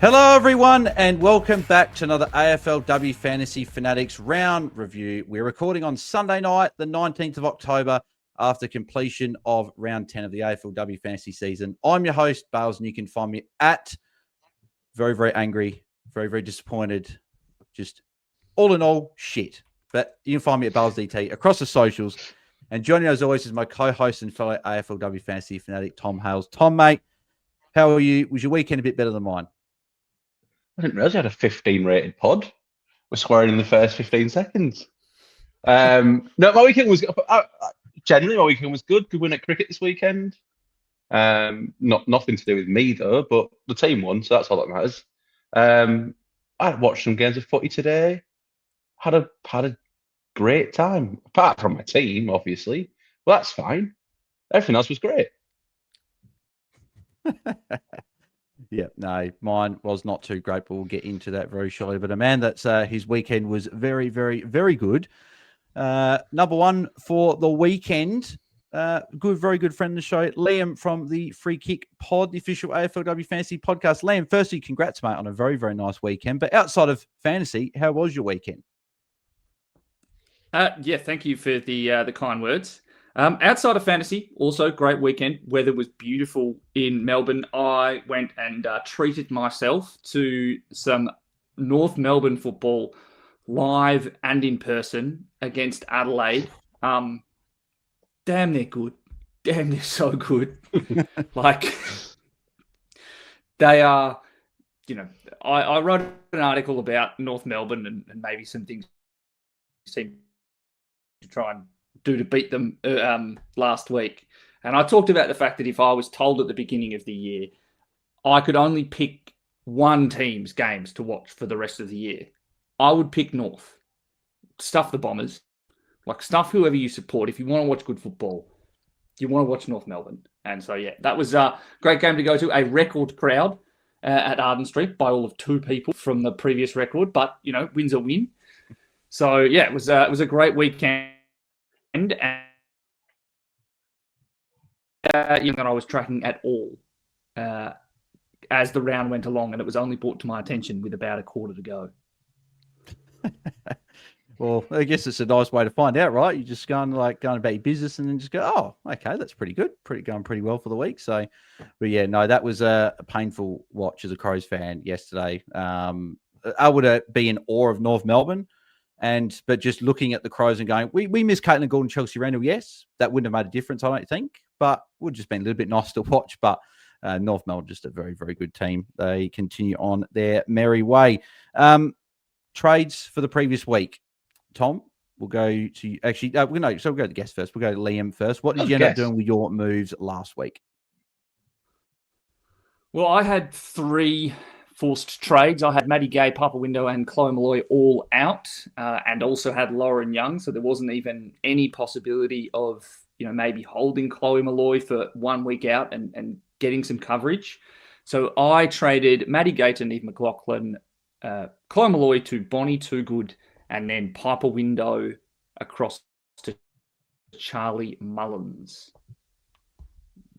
Hello, everyone, and welcome back to another AFLW Fantasy Fanatics round review. We're recording on Sunday night, the 19th of October, after completion of round 10 of the AFLW Fantasy season. I'm your host, Bales, and you can find me at very, very angry, very, very disappointed, just all in all, shit. But you can find me at BAILSDT across the socials. And joining us as always is my co-host and fellow AFLW Fantasy Fanatic, Tom Hales. Tom, mate, how are you? Was your weekend a bit better than mine? I didn't realise you had a 15 rated pod. We're swearing in the first 15 seconds. No, my weekend was generally my weekend was good. Good win at cricket this weekend. Nothing to do with me though, but the team won, so that's all that matters. I watched some games of footy today. Had a great time, apart from my team, obviously. Well, that's fine. Everything else was great. Yeah, no, mine was not too great, but we'll get into that very shortly. But a man that's his weekend was very, very, very good. Number one for the weekend, very good friend of the show, Liam from the Free Kick Pod, the official AFLW Fantasy podcast. Liam, firstly, congrats, mate, on a very, very nice weekend. But outside of fantasy, how was your weekend? Yeah, thank you for the kind words. Outside of fantasy, also great weekend. Weather was beautiful in Melbourne. I went and treated myself to some North Melbourne football live and in person against Adelaide. Damn, they're good. Damn, they're so good. Like, they are, I wrote an article about North Melbourne and maybe some things seem to try and do to beat them last week. And I talked about the fact that if I was told at the beginning of the year I could only pick one team's games to watch for the rest of the year, I would pick North. Stuff the Bombers. Like, stuff whoever you support. If you want to watch good football, you want to watch North Melbourne. And so, yeah, that was a great game to go to. A record crowd at Arden Street by all of 2 people from the previous record. But, win's a win. So, yeah, it was a great weekend. And that I was tracking at all as the round went along, and it was only brought to my attention with about a quarter to go. Well, I guess it's a nice way to find out, right? You just going about your business and then just go, oh, okay, that's pretty good. Going pretty well for the week. So, but yeah, no, that was a painful watch as a Crows fan yesterday. I would be in awe of North Melbourne. But just looking at the Crows and going, we miss Caitlin Gordon, Chelsea Randall. Yes, that wouldn't have made a difference, I don't think, but would just been a little bit nice to watch. But North Melbourne, just a very, very good team. They continue on their merry way. Trades for the previous week. Tom, we'll go to actually. So we'll go to the guest first. We'll go to Liam first. What did you end up doing with your moves last week? Well, I had 3 forced trades. I had Maddie Gay, Papa Window, and Chloe Malloy all out, and also had Lauren Young. So there wasn't even any possibility of maybe holding Chloe Malloy for 1 week out and getting some coverage. So I traded Maddie Gay to Neve McLaughlin, Chloe Malloy to Bonnie Toogood, and then Piper Window across to Charlie Mullins.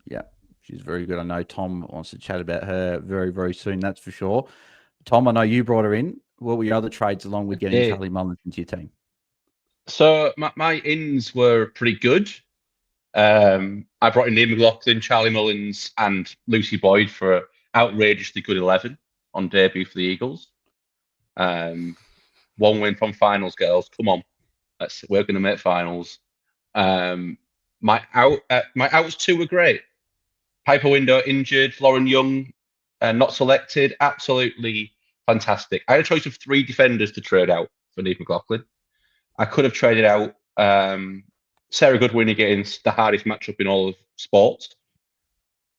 Yeah, she's very good. I know Tom wants to chat about her very, very soon, that's for sure. Tom, I know you brought her in. What were your other trades along with getting Charlie Mullins into your team? So my ins were pretty good. I brought in Neve McLaughlin, Charlie Mullins, and Lucy Boyd for an outrageously good 11 on debut for the Eagles. 1 win from finals, girls. Come on, we're going to make finals. My outs 2 were great. Piper Window injured, Lauren Young not selected. Absolutely fantastic. I had a choice of 3 defenders to trade out for Neve McLaughlin. I could have traded out Sarah Goodwin against the hardest matchup in all of sports.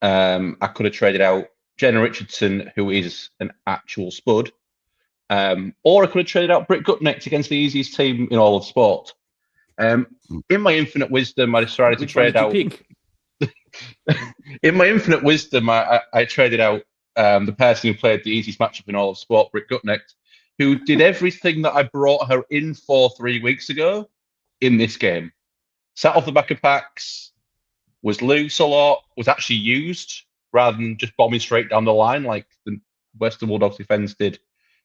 I could have traded out Jenna Richardson, who is an actual spud. Or I could have traded out Britt Gutnecht against the easiest team in all of sport. In my infinite wisdom, I decided to trade out. In my infinite wisdom, I traded out the person who played the easiest matchup in all of sport, Britt Gutnecht, who did everything that I brought her in for 3 weeks ago in this game. Sat off the back of packs, was loose a lot, was actually used rather than just bombing straight down the line like the Western Bulldogs defence did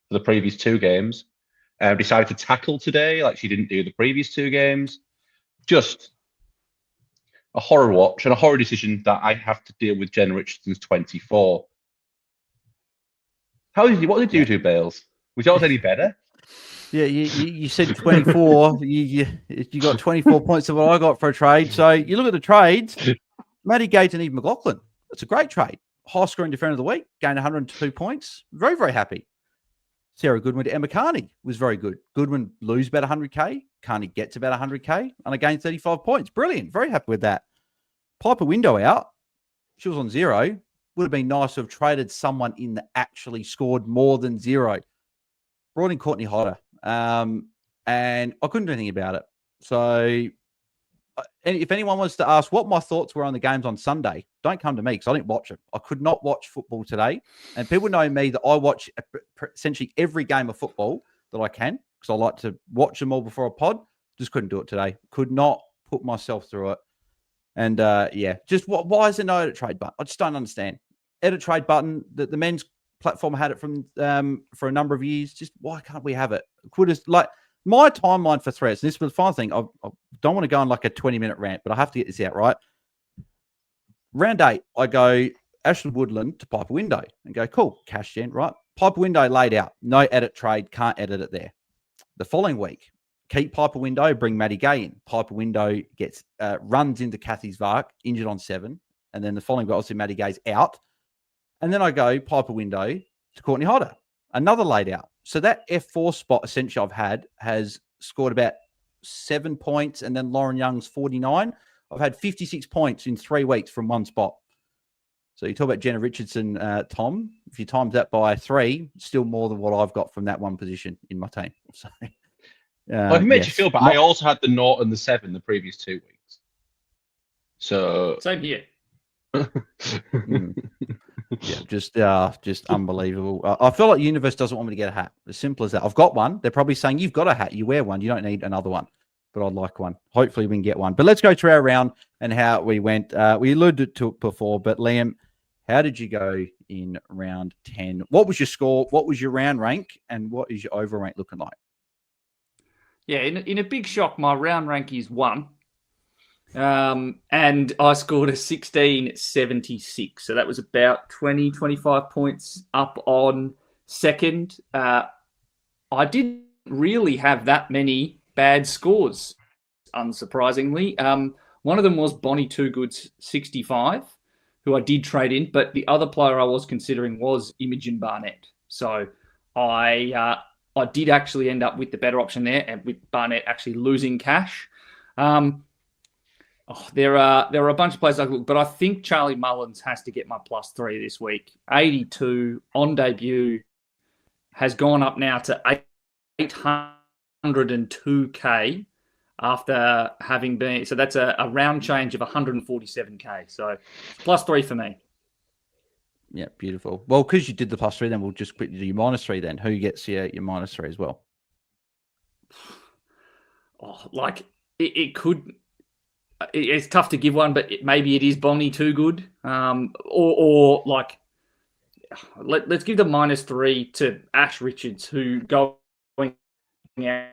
for the previous 2 games. Decided to tackle today like she didn't do the previous 2 games. Just a horror watch and a horror decision that I have to deal with Jen Richardson's 24. What did you do, Bales? Was yours any better? Yeah, you said 24. you got 24 points of what I got for a trade. So you look at the trades, Matty Gates and Eve McLaughlin. It's a great trade. High scoring defender of the week, gained 102 points. Very, very happy. Sarah Goodwin to Emma Carney was very good. Goodwin lose about 100K. Carney gets about 100K. And I gained 35 points. Brilliant. Very happy with that. Piper Window out. She was on 0. Would have been nice to have traded someone in that actually scored more than 0. Brought in Courtney Hodder. And I couldn't do anything about it. So if anyone wants to ask what my thoughts were on the games on Sunday, don't come to me because I didn't watch it. I could not watch football today. And people know me that I watch essentially every game of football that I can because I like to watch them all before a pod. Just couldn't do it today. Could not put myself through it. And just why is there no edit trade button? I just don't understand. Edit trade button, the men's platform had it from for a number of years. Just why can't we have it? Could have, like, my timeline for threats, and this was the final thing. I don't want to go on like a 20-minute rant, but I have to get this out, right? Round 8, I go Ashland Woodland to Piper Window and go, cool, cash gen, right? Piper Window laid out. No edit trade, can't edit it there. The following week, keep Piper Window, bring Maddie Gay in. Piper Window gets runs into Kathy Zvark, injured on 7. And then the following week, obviously, Maddie Gay's out. And then I go Piper Window to Courtney Hodder. Another laid out. So that F4 spot essentially I've had has scored about 7 points, and then Lauren Young's 49. I've had 56 points in 3 weeks from one spot. So you talk about Jenna Richardson, Tom. If you times that by 3, still more than what I've got from that one position in my team. So I've made you feel, but I also had the 0 and the 7 the previous 2 weeks. So same here. Yeah, just unbelievable. I feel like the universe doesn't want me to get a hat. As simple as that. I've got one. They're probably saying, you've got a hat. You wear one. You don't need another one. But I'd like one. Hopefully we can get one. But let's go through our round and how we went. We alluded to it before, but Liam, how did you go in round 10? What was your score? What was your round rank? And what is your over rank looking like? Yeah, in a big shock, my round rank is 1. And I scored a 16.76. So that was about 20, 25 points up on second. I didn't really have that many bad scores, unsurprisingly. One of them was Bonnie Toogood's 65, who I did trade in, but the other player I was considering was Imogen Barnett. So I did actually end up with the better option there, and with Barnett actually losing cash. There are a bunch of players I could look, but I think Charlie Mullins has to get my +3 this week. 82 on debut, has gone up now to 802K after having been. So that's a round change of 147K. So +3 for me. Yeah, beautiful. Well, because you did the +3, then we'll just quickly do your -3 then. Who gets your -3 as well? It could... It's tough to give one, but maybe it is Bonnie Toogood. Or let's give the -3 to Ash Richards, who going out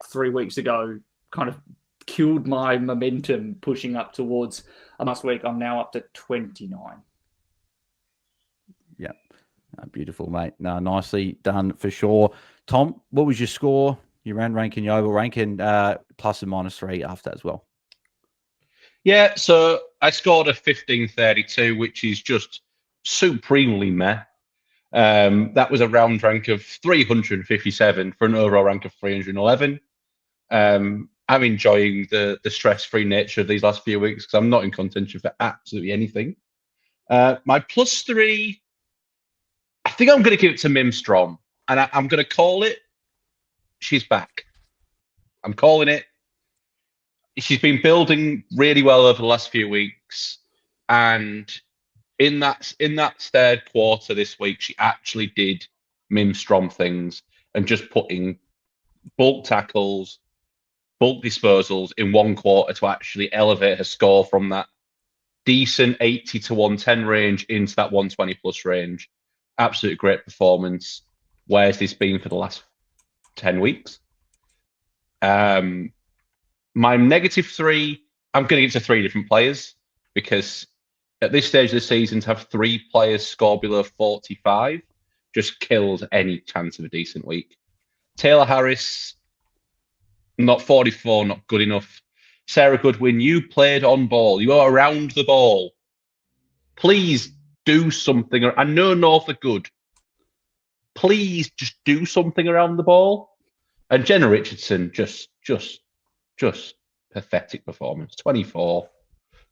3 weeks ago kind of killed my momentum pushing up towards last week. I'm now up to 29. Yeah, beautiful, mate. No, nicely done for sure. Tom, what was your score? Your round rank and your over rank, and plus and -3 after as well. Yeah, so I scored a 15.32, which is just supremely meh. That was a round rank of 357 for an overall rank of 311. I'm enjoying the stress-free nature of these last few weeks because I'm not in contention for absolutely anything. My +3, I think I'm going to give it to Mimstrom, and I'm going to call it. She's back. I'm calling it. She's been building really well over the last few weeks, and in that third quarter this week, she actually did Mimstrom things and just putting bulk tackles, bulk disposals in one quarter to actually elevate her score from that decent 80 to 110 range into that 120 plus range. Absolutely great performance. Where's this been for the last 10 weeks? My -3, I'm going to give it to 3 different players because at this stage of the season, to have 3 players score below 45 just kills any chance of a decent week. Taylor Harris, not 44, not good enough. Sarah Goodwin, you played on ball. You are around the ball. Please do something. I know North are good. Please just do something around the ball. And Jenna Richardson, just pathetic performance. 24.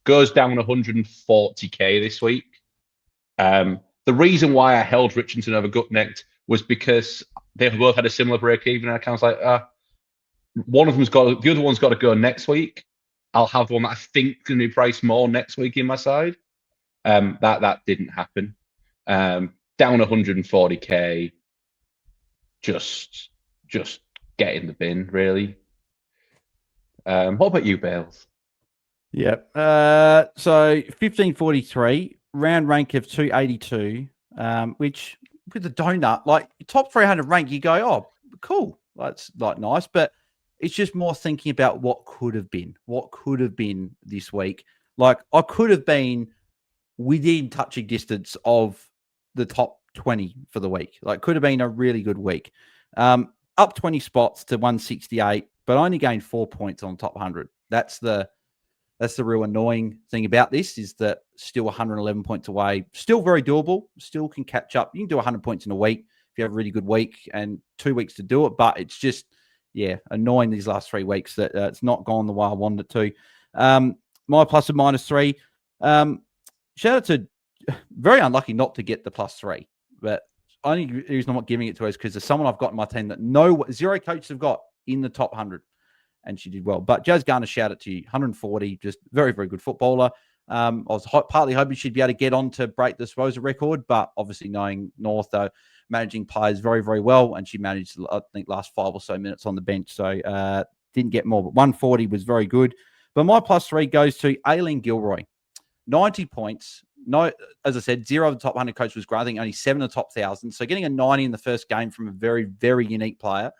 Goes down 140k this week. The reason why I held Richardson over Gutnecht was because they've both had a similar break even. And I kind of was like, one of them's got, the other one's got to go next week. I'll have one that I think can be priced more next week in my side. That didn't happen. Down 140k. Just get in the bin, really. What about you, Bales? Yep. So 1543, round rank of 282, which with the donut, like top 300 rank, you go, oh, cool. That's like nice, but it's just more thinking about what could have been this week. Like I could have been within touching distance of the top 20 for the week. Like could have been a really good week. Up 20 spots to 168, but only gained 4 points on top 100. That's the real annoying thing about this is that still 111 points away, still very doable, still can catch up. You can do 100 points in a week if you have a really good week and 2 weeks to do it, but it's just, annoying these last 3 weeks that it's not gone the way I wanted it to. My plus and -3. Shout out to very unlucky not to get the +3, but only reason I'm not giving it to her is because there's someone I've got in my team that zero coaches have got in the top 100, and she did well. But Jazz Garner, shout out to you, 140, just very, very good footballer. I was partly hoping she'd be able to get on to break the disposal record, but obviously knowing North, managing players very, very well, and she managed, I think, last 5 or so minutes on the bench, so didn't get more, but 140 was very good. But my +3 goes to Aileen Gilroy, 90 points. No, as I said, 0 of the top 100 coach was great. I think only 7 of the top 1,000. So getting a 90 in the first game from a very, very unique player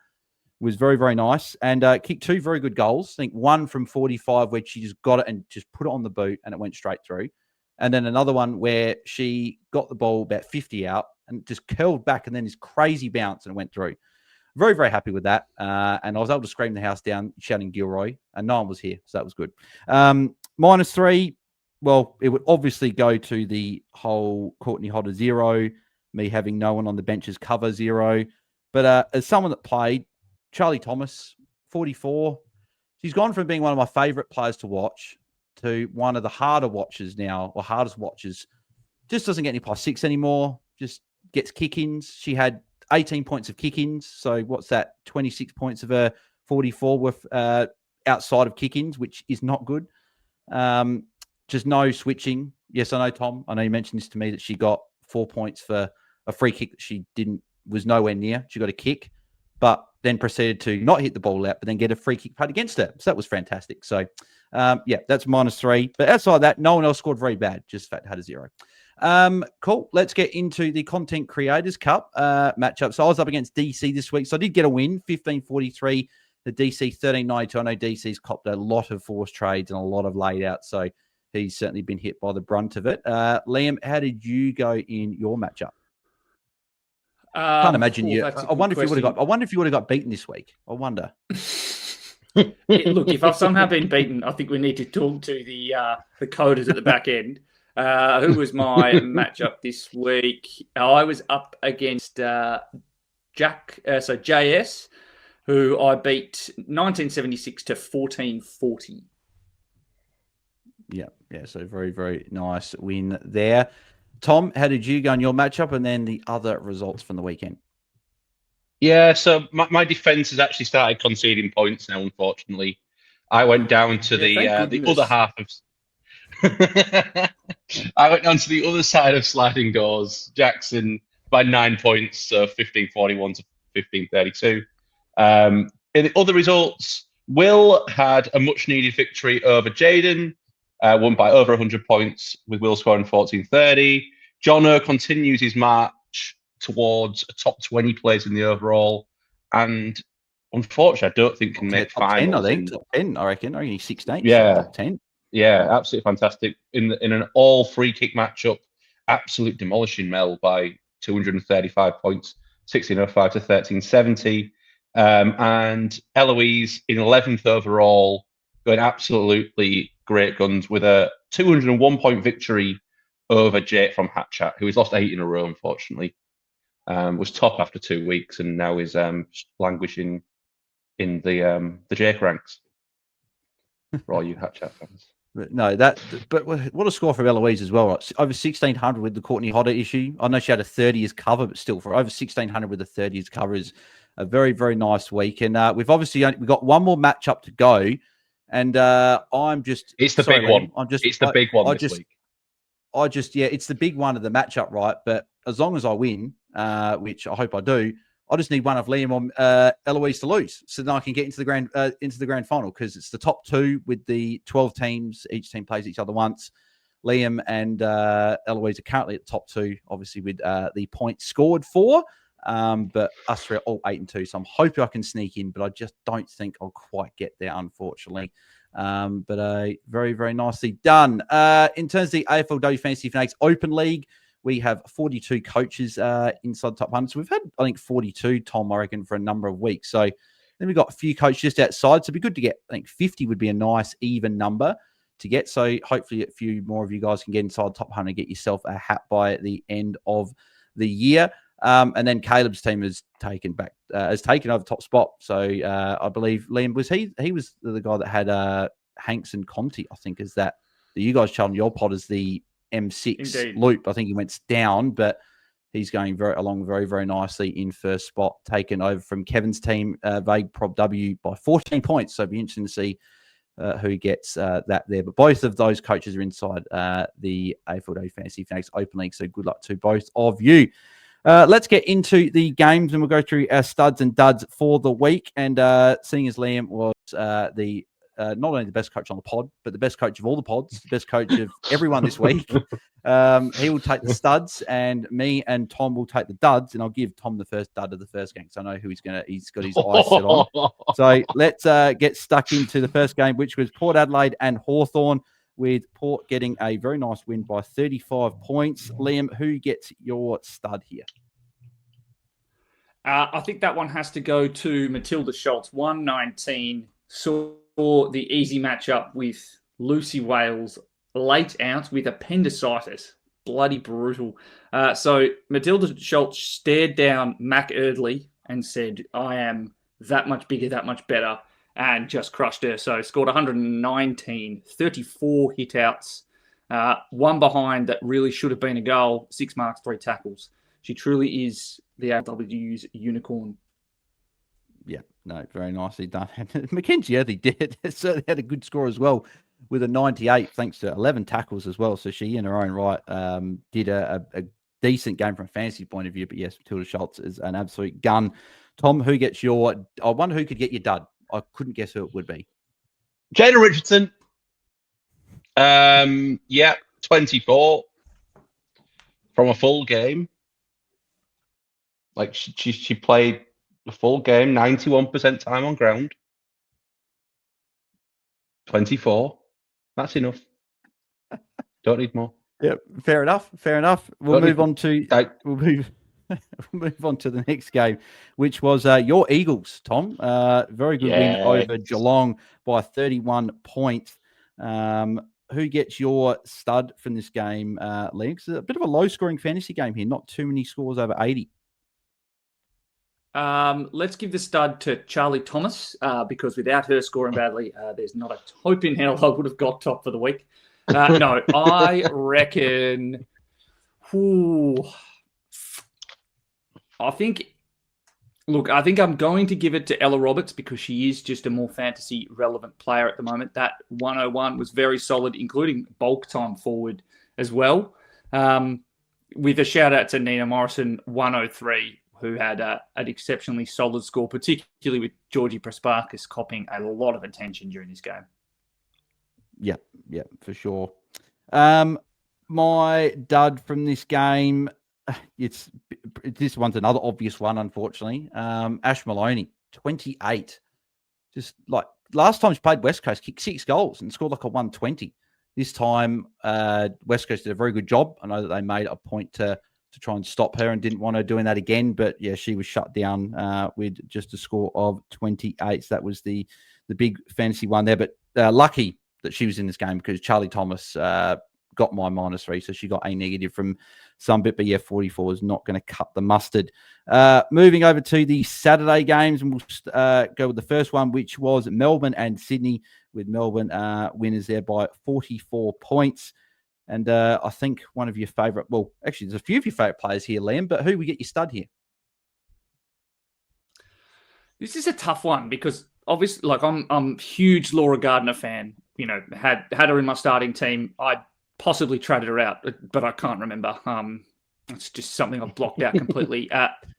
was very, very nice. And kicked 2 very good goals. I think one from 45 where she just got it and just put it on the boot and it went straight through. And then another one where she got the ball about 50 out and just curled back and then this crazy bounce and it went through. Very, very happy with that. And I was able to scream the house down shouting Gilroy, and no one was here. So that was good. -3. Well, it would obviously go to the whole Courtney Hodder 0, me having no one on the benches cover 0. But as someone that played, Charlie Thomas, 44. She's gone from being one of my favourite players to watch to one of the harder watches now, or hardest watches. Just doesn't get any +6 anymore. Just gets kick-ins. She had 18 points of kick-ins. So what's that? 26 points of her 44 with outside of kick-ins, which is not good. Just no switching. Yes, I know, Tom. I know you mentioned this to me that she got 4 points for a free kick that she was nowhere near. She got a kick, but then proceeded to not hit the ball out, but then get a free kick played against her. So that was fantastic. So, that's -3. But outside that, no one else scored very bad. Just Fat had a 0. Cool. Let's get into the Content Creators Cup matchup. So I was up against DC this week. So I did get a win, 1543. The DC 1392. I know DC's copped a lot of forced trades and a lot of laid out. So he's certainly been hit by the brunt of it. Liam, how did you go in your matchup? Can't imagine you. I wonder if you would have got beaten this week. I wonder. Look, if I've somehow been beaten, I think we need to talk to the coders at the back end. Who was my matchup this week? I was up against JS, who I beat 1976 to 1440. Yeah. So very, very nice win there. Tom, how did you go in your matchup, and then the other results from the weekend? Yeah, so my defense has actually started conceding points now, unfortunately. I went down to the other half of... I went down to the other side of sliding doors. Jackson by 9 points, so 1541 to 1532. In the other results, Will had a much-needed victory over Jaiden. won by over 100 points, with Will scoring 14.30. Jono continues his march towards a top 20 place in the overall, and unfortunately, I don't think can make top 10, finals. I think top 10. I reckon. I reckon he's 16th. Yeah, so top 10. Yeah, absolutely fantastic. In an all free kick matchup, absolute demolishing Mel by 235 points, 1605 to 1370. And Eloise in 11th overall, going absolutely great guns with a 201 point victory over Jake from Hatchat, who has lost 8 in a row, unfortunately. Was top after 2 weeks and now is languishing in the Jake ranks for all you Hatchat fans. But no, but what a score from Eloise as well. Right? Over 1,600 with the Courtney Hodder issue. I know she had a 30 years cover, but still for over 1,600 with a 30 years cover is a very, very nice week. And we've got one more matchup to go. And I'm just... It's the big one. It's the big one this week. It's the big one of the matchup, right? But as long as I win, which I hope I do, I just need one of Liam or Eloise to lose, so then I can get into the grand final, because it's the top 2 with the 12 teams. Each team plays each other once. Liam and Eloise are currently at the top 2, obviously with the points scored for. But us 3 are all 8 and 2, so I'm hoping I can sneak in, but I just don't think I'll quite get there, unfortunately. But very, very nicely done. In terms of the AFLW Fantasy Fanatics Open League, we have 42 coaches inside the top 100. So we've had, I think, 42, Tom, I reckon, for a number of weeks. So then we've got a few coaches just outside. So it'd be good to get, I think 50 would be a nice, even number to get. So hopefully a few more of you guys can get inside the top 100 and get yourself a hat by the end of the year. And then Caleb's team has taken over top spot. So I believe Liam he was the guy that had Hanks and Conti, I think, is that you guys chose on your pod as the M6 Indeed. loop. I think he went down, but he's going along very, very nicely in first spot, taken over from Kevin's team, Vague Prob W, by 14 points. So it'll be interesting to see who gets that there. But both of those coaches are inside the AFLW Fantasy Fanatics Open League. So good luck to both of you. Let's get into the games, and we'll go through our studs and duds for the week. And seeing as Liam was not only the best coach on the pod, but the best coach of all the pods, the best coach of everyone this week, he will take the studs, and me and Tom will take the duds, and I'll give Tom the first dud of the first game, because I know who he's got his eyes set on. So let's get stuck into the first game, which was Port Adelaide and Hawthorn, with Port getting a very nice win by 35 points. Liam, who gets your stud here? I think that one has to go to Matilda Schultz, 119. Saw the easy matchup with Lucy Wales late out with appendicitis. Bloody brutal. So Matilda Schultz stared down Mac Erdley and said, I am that much bigger, that much better, and just crushed her. So scored 119, 34 hit-outs, one behind that really should have been a goal, 6 marks, 3 tackles. She truly is the AFLW's unicorn. Yeah, no, very nicely done. Mackenzie Early certainly had a good score as well, with a 98, thanks to 11 tackles as well. So she, in her own right, did a decent game from a fantasy point of view. But yes, Matilda Schultz is an absolute gun. Tom, who gets your... I wonder who could get your dud. I couldn't guess who it would be. Jaiden Richardson. 24 from a full game. Like she played the full game, 91% time on ground. 24. That's enough. Don't need more. Yeah, fair enough. Fair enough. We'll move on to the next game, which was your Eagles, Tom. Very good win over Geelong by 31 points. Who gets your stud from this game, Liam? It's a bit of a low-scoring fantasy game here. Not too many scores over 80. Let's give the stud to Charlie Thomas, because without her scoring badly, there's not a hope in hell I would have got top for the week. No, I reckon... I think I'm going to give it to Ella Roberts, because she is just a more fantasy relevant player at the moment. That 101 was very solid, including bulk time forward as well. With a shout out to Nina Morrison, 103, who had an exceptionally solid score, particularly with Georgie Prasparkas copping a lot of attention during this game. Yeah, for sure. My dud from this game, this one's another obvious one, unfortunately. Ash Maloney, 28. Just like last time she played West Coast, kicked 6 goals and scored like a 120. This time, West Coast did a very good job. I know that they made a point to try and stop her and didn't want her doing that again. But yeah, she was shut down with just a score of 28. So that was the big fantasy one there. But lucky that she was in this game because Charlie Thomas got my -3. So she got a negative from some bit. But yeah, 44 is not going to cut the mustard. Moving over to the Saturday games, and we'll go with the first one, which was Melbourne and Sydney, with Melbourne winners there by 44 points. And I think one of your favourite, well, actually, there's a few of your favourite players here, Liam, but who we get your stud here? This is a tough one because obviously, like, I'm a huge Laura Gardner fan. You know, had her in my starting team. I possibly traded her out, but I can't remember. It's just something I've blocked out completely.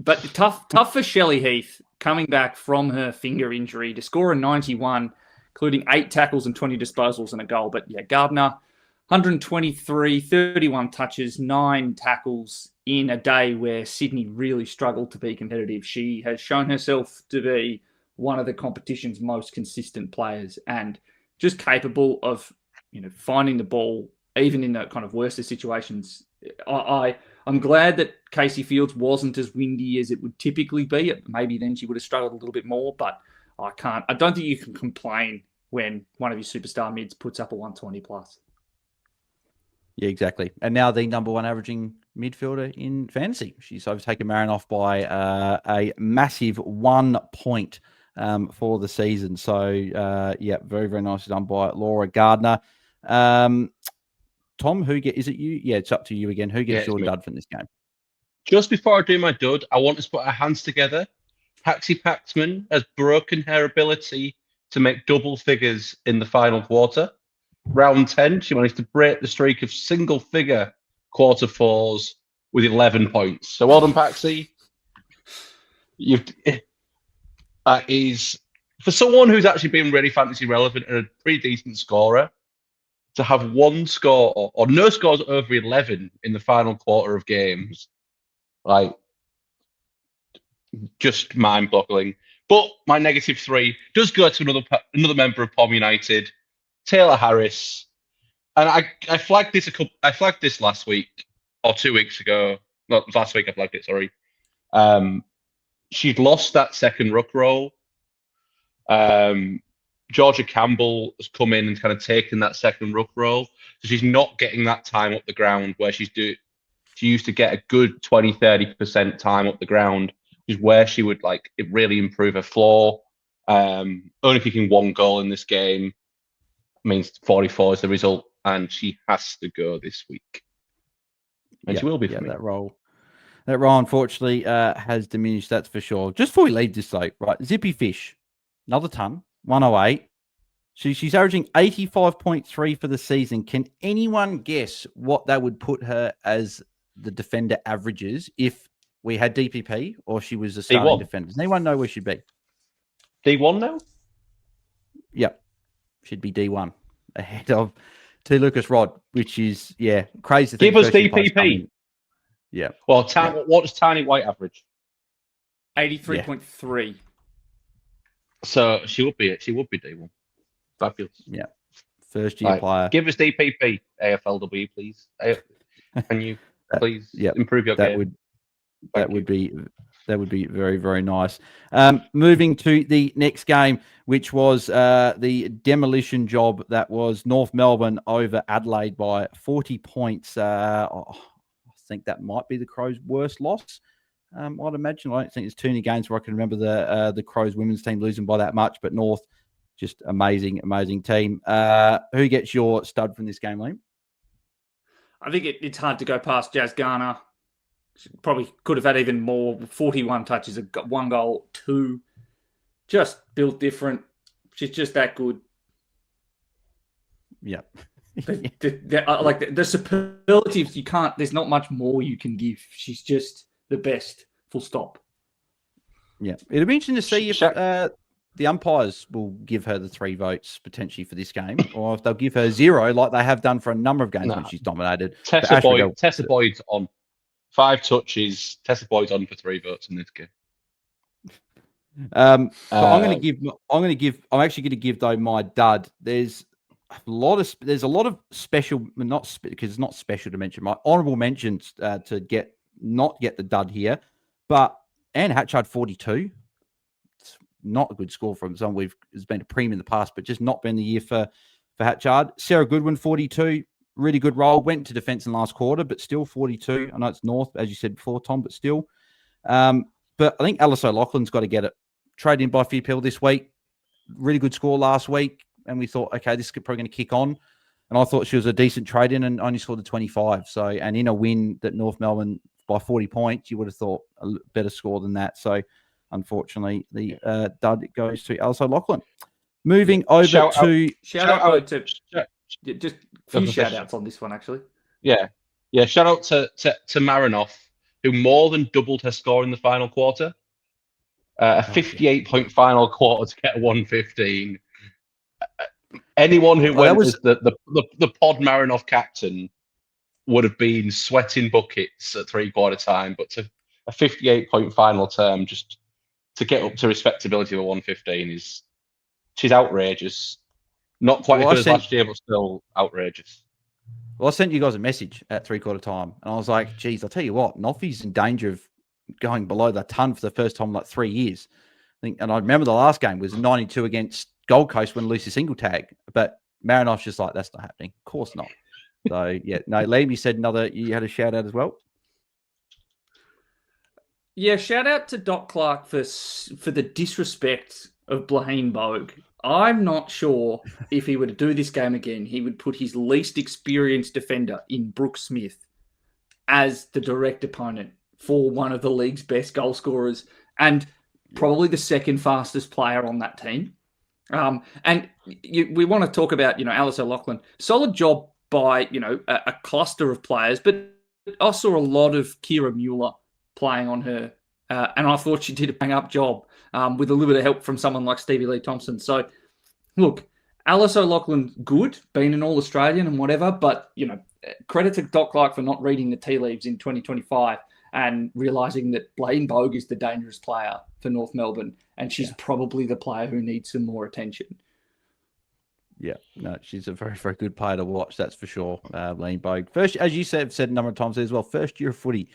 But tough for Shelley Heath coming back from her finger injury to score a 91, including 8 tackles and 20 disposals and a goal. But yeah, Gardner, 123, 31 touches, 9 tackles in a day where Sydney really struggled to be competitive. She has shown herself to be one of the competition's most consistent players and just capable of, you know, finding the ball even in the kind of worst of situations. I'm glad that Casey Fields wasn't as windy as it would typically be. Maybe then she would have struggled a little bit more, but I don't think you can complain when one of your superstar mids puts up a 120 plus. Yeah, exactly. And now the number one averaging midfielder in fantasy. She's overtaken Marinoff by a massive 1 point for the season. So, yeah, very, very nicely done by Laura Gardner. Tom, is it you? Yeah, it's up to you again. Who gets your dud from this game? Just before I do my dud, I want us to put our hands together. Paxi Paxman has broken her ability to make double figures in the final quarter. Round 10, she managed to break the streak of single-figure quarter fours with 11 points. So well done, Paxi. Is for someone who's actually been really fantasy relevant and a pretty decent scorer, to have one score or no scores over 11 in the final quarter of games, like, just mind-boggling. But my -3 does go to another member of POM United, Taylor Harris. And I flagged this last week or 2 weeks ago. Not last week. I flagged it. Sorry. She'd lost that second ruck role. Georgia Campbell has come in and kind of taken that second ruck role. So she's not getting that time up the ground where she used to get a good 20-30% time up the ground, which is where she would really improve her floor. Only kicking 1 goal in this game means 44 is the result, and she has to go this week. And she will be for me. That role, unfortunately, has diminished, that's for sure. Just before we leave this, though, right, Zippy Fish, another ton, 108. She's averaging 85.3 for the season. Can anyone guess what that would put her as the defender averages if we had DPP or she was a starting defender? Does anyone know where she'd be? D1 now? Yep. Should be D1 ahead of T. Lucas Rod, which is, crazy. Give us DPP. Yeah. Well, what does Tiny White average? 83.3. So she would be D1. Fabulous. Yeah. First year player. Give us DPP, AFLW, please. Can you please improve your game? That would be very, very nice. Moving to the next game, which was the demolition job that was North Melbourne over Adelaide by 40 points. I think that might be the Crows' worst loss. I'd imagine. I don't think there's too many games where I can remember the Crows women's team losing by that much, but North, just amazing team. Who gets your stud from this game, Liam? I think it's hard to go past Jazz Garner. She probably could have had even more. 41 touches, 1 goal, 2. Just built different. She's just that good. Yeah. The superlatives, there's not much more you can give. She's just the best, full stop. Yeah. It'll be interesting to see if the umpires will give her the 3 votes potentially for this game, or if they'll give her 0, like they have done for a number of games when she's dominated. Tessa Boyd's on 5 touches. Tessa Boyd's on for 3 votes in this game. But I'm actually going to give though my dud. There's a lot of special, because it's not special to mention. My honourable mentions to not get the dud here, but Anne Hatchard 42. It's not a good score from someone has been a premium in the past, but just not been the year for Hatchard. Sarah Goodwin 42, really good role. Went to defence in the last quarter, but still 42. I know it's North, as you said before, Tom, but still. But I think Alice O'Loughlin's got to get it. Trade in by Fairfield this week. Really good score last week. And we thought, okay, this is probably going to kick on. And I thought she was a decent trade in and only scored the 25. So, and in a win that North Melbourne by 40 points, you would have thought a better score than that. So, unfortunately, the dud goes to Alice O'Loughlin. Moving over shout out to just a few shout outs on this one, actually. Yeah. Shout out to Marinoff, who more than doubled her score in the final quarter. A 58-point final quarter to get a 115. Anyone who went as the Pod Marinoff captain would have been sweating buckets at 3/4 time, but to a 58-point final term, just to get up to respectability of a 115 she's outrageous. Not quite as good as last year, but still outrageous. Well, I sent you guys a message at 3/4 time, and I was like, geez, I'll tell you what, Noffy's in danger of going below the ton for the first time in like 3 years. I think, and I remember the last game was 92 against Gold Coast when Lucy single tag, but Marinoff's just like, that's not happening. Of course not. So yeah, no, Liam, you said you had a shout out as well. Yeah, shout out to Doc Clark for the disrespect of Blaine Bogue. I'm not sure if he were to do this game again, he would put his least experienced defender in Brooke Smith as the direct opponent for one of the league's best goal scorers and probably the second fastest player on that team. We want to talk about, Alice O'Loughlin. Solid job by, a cluster of players, but I saw a lot of Kira Mueller playing on her, and I thought she did a bang-up job with a little bit of help from someone like Stevie Lee Thompson. So, look, Alice O'Loughlin, good, being an All-Australian and whatever, but, credit to Doc Clark for not reading the tea leaves in 2025 and realising that Blaine Bogue is the dangerous player for North Melbourne, and she's probably the player who needs some more attention. Yeah, no, she's a very, very good player to watch, that's for sure, Blaine Bogue. First, as you said a number of times as well, first year of footy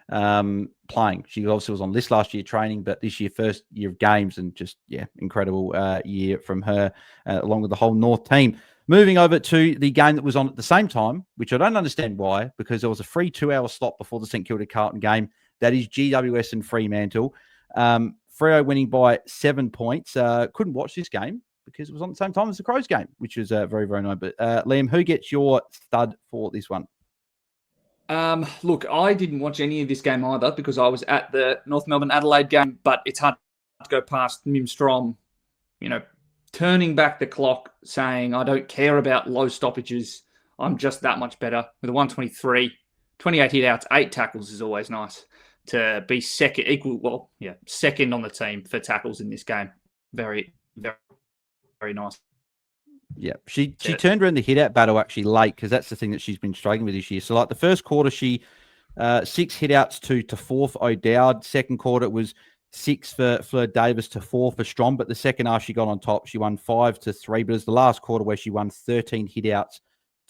playing. She obviously was on list last year training, but this year, first year of games, and just, incredible year from her, along with the whole North team. Moving over to the game that was on at the same time, which I don't understand why, because there was a free 2-hour slot before the St Kilda Carlton game. That is GWS and Fremantle. Freo winning by 7 points. Couldn't watch this game because it was on the same time as the Crows game, which was very, very nice. But Liam, who gets your stud for this one? Look, I didn't watch any of this game either because I was at the North Melbourne Adelaide game, but it's hard to go past Mim Strom, turning back the clock, saying, I don't care about low stoppages. I'm just that much better. With a 123, 28 hit outs, 8 tackles is always nice to be second on the team for tackles in this game. Very, very, very nice. Yeah, she turned around the hit out battle actually late because that's the thing that she's been struggling with this year. So like the first quarter, she 6 hit outs to 4 for O'Dowd. Second quarter, it was 6 for Fleur Davis to 4 for Strom. But the second half, she got on top. She won 5-3. But it was the last quarter where she won 13 hit outs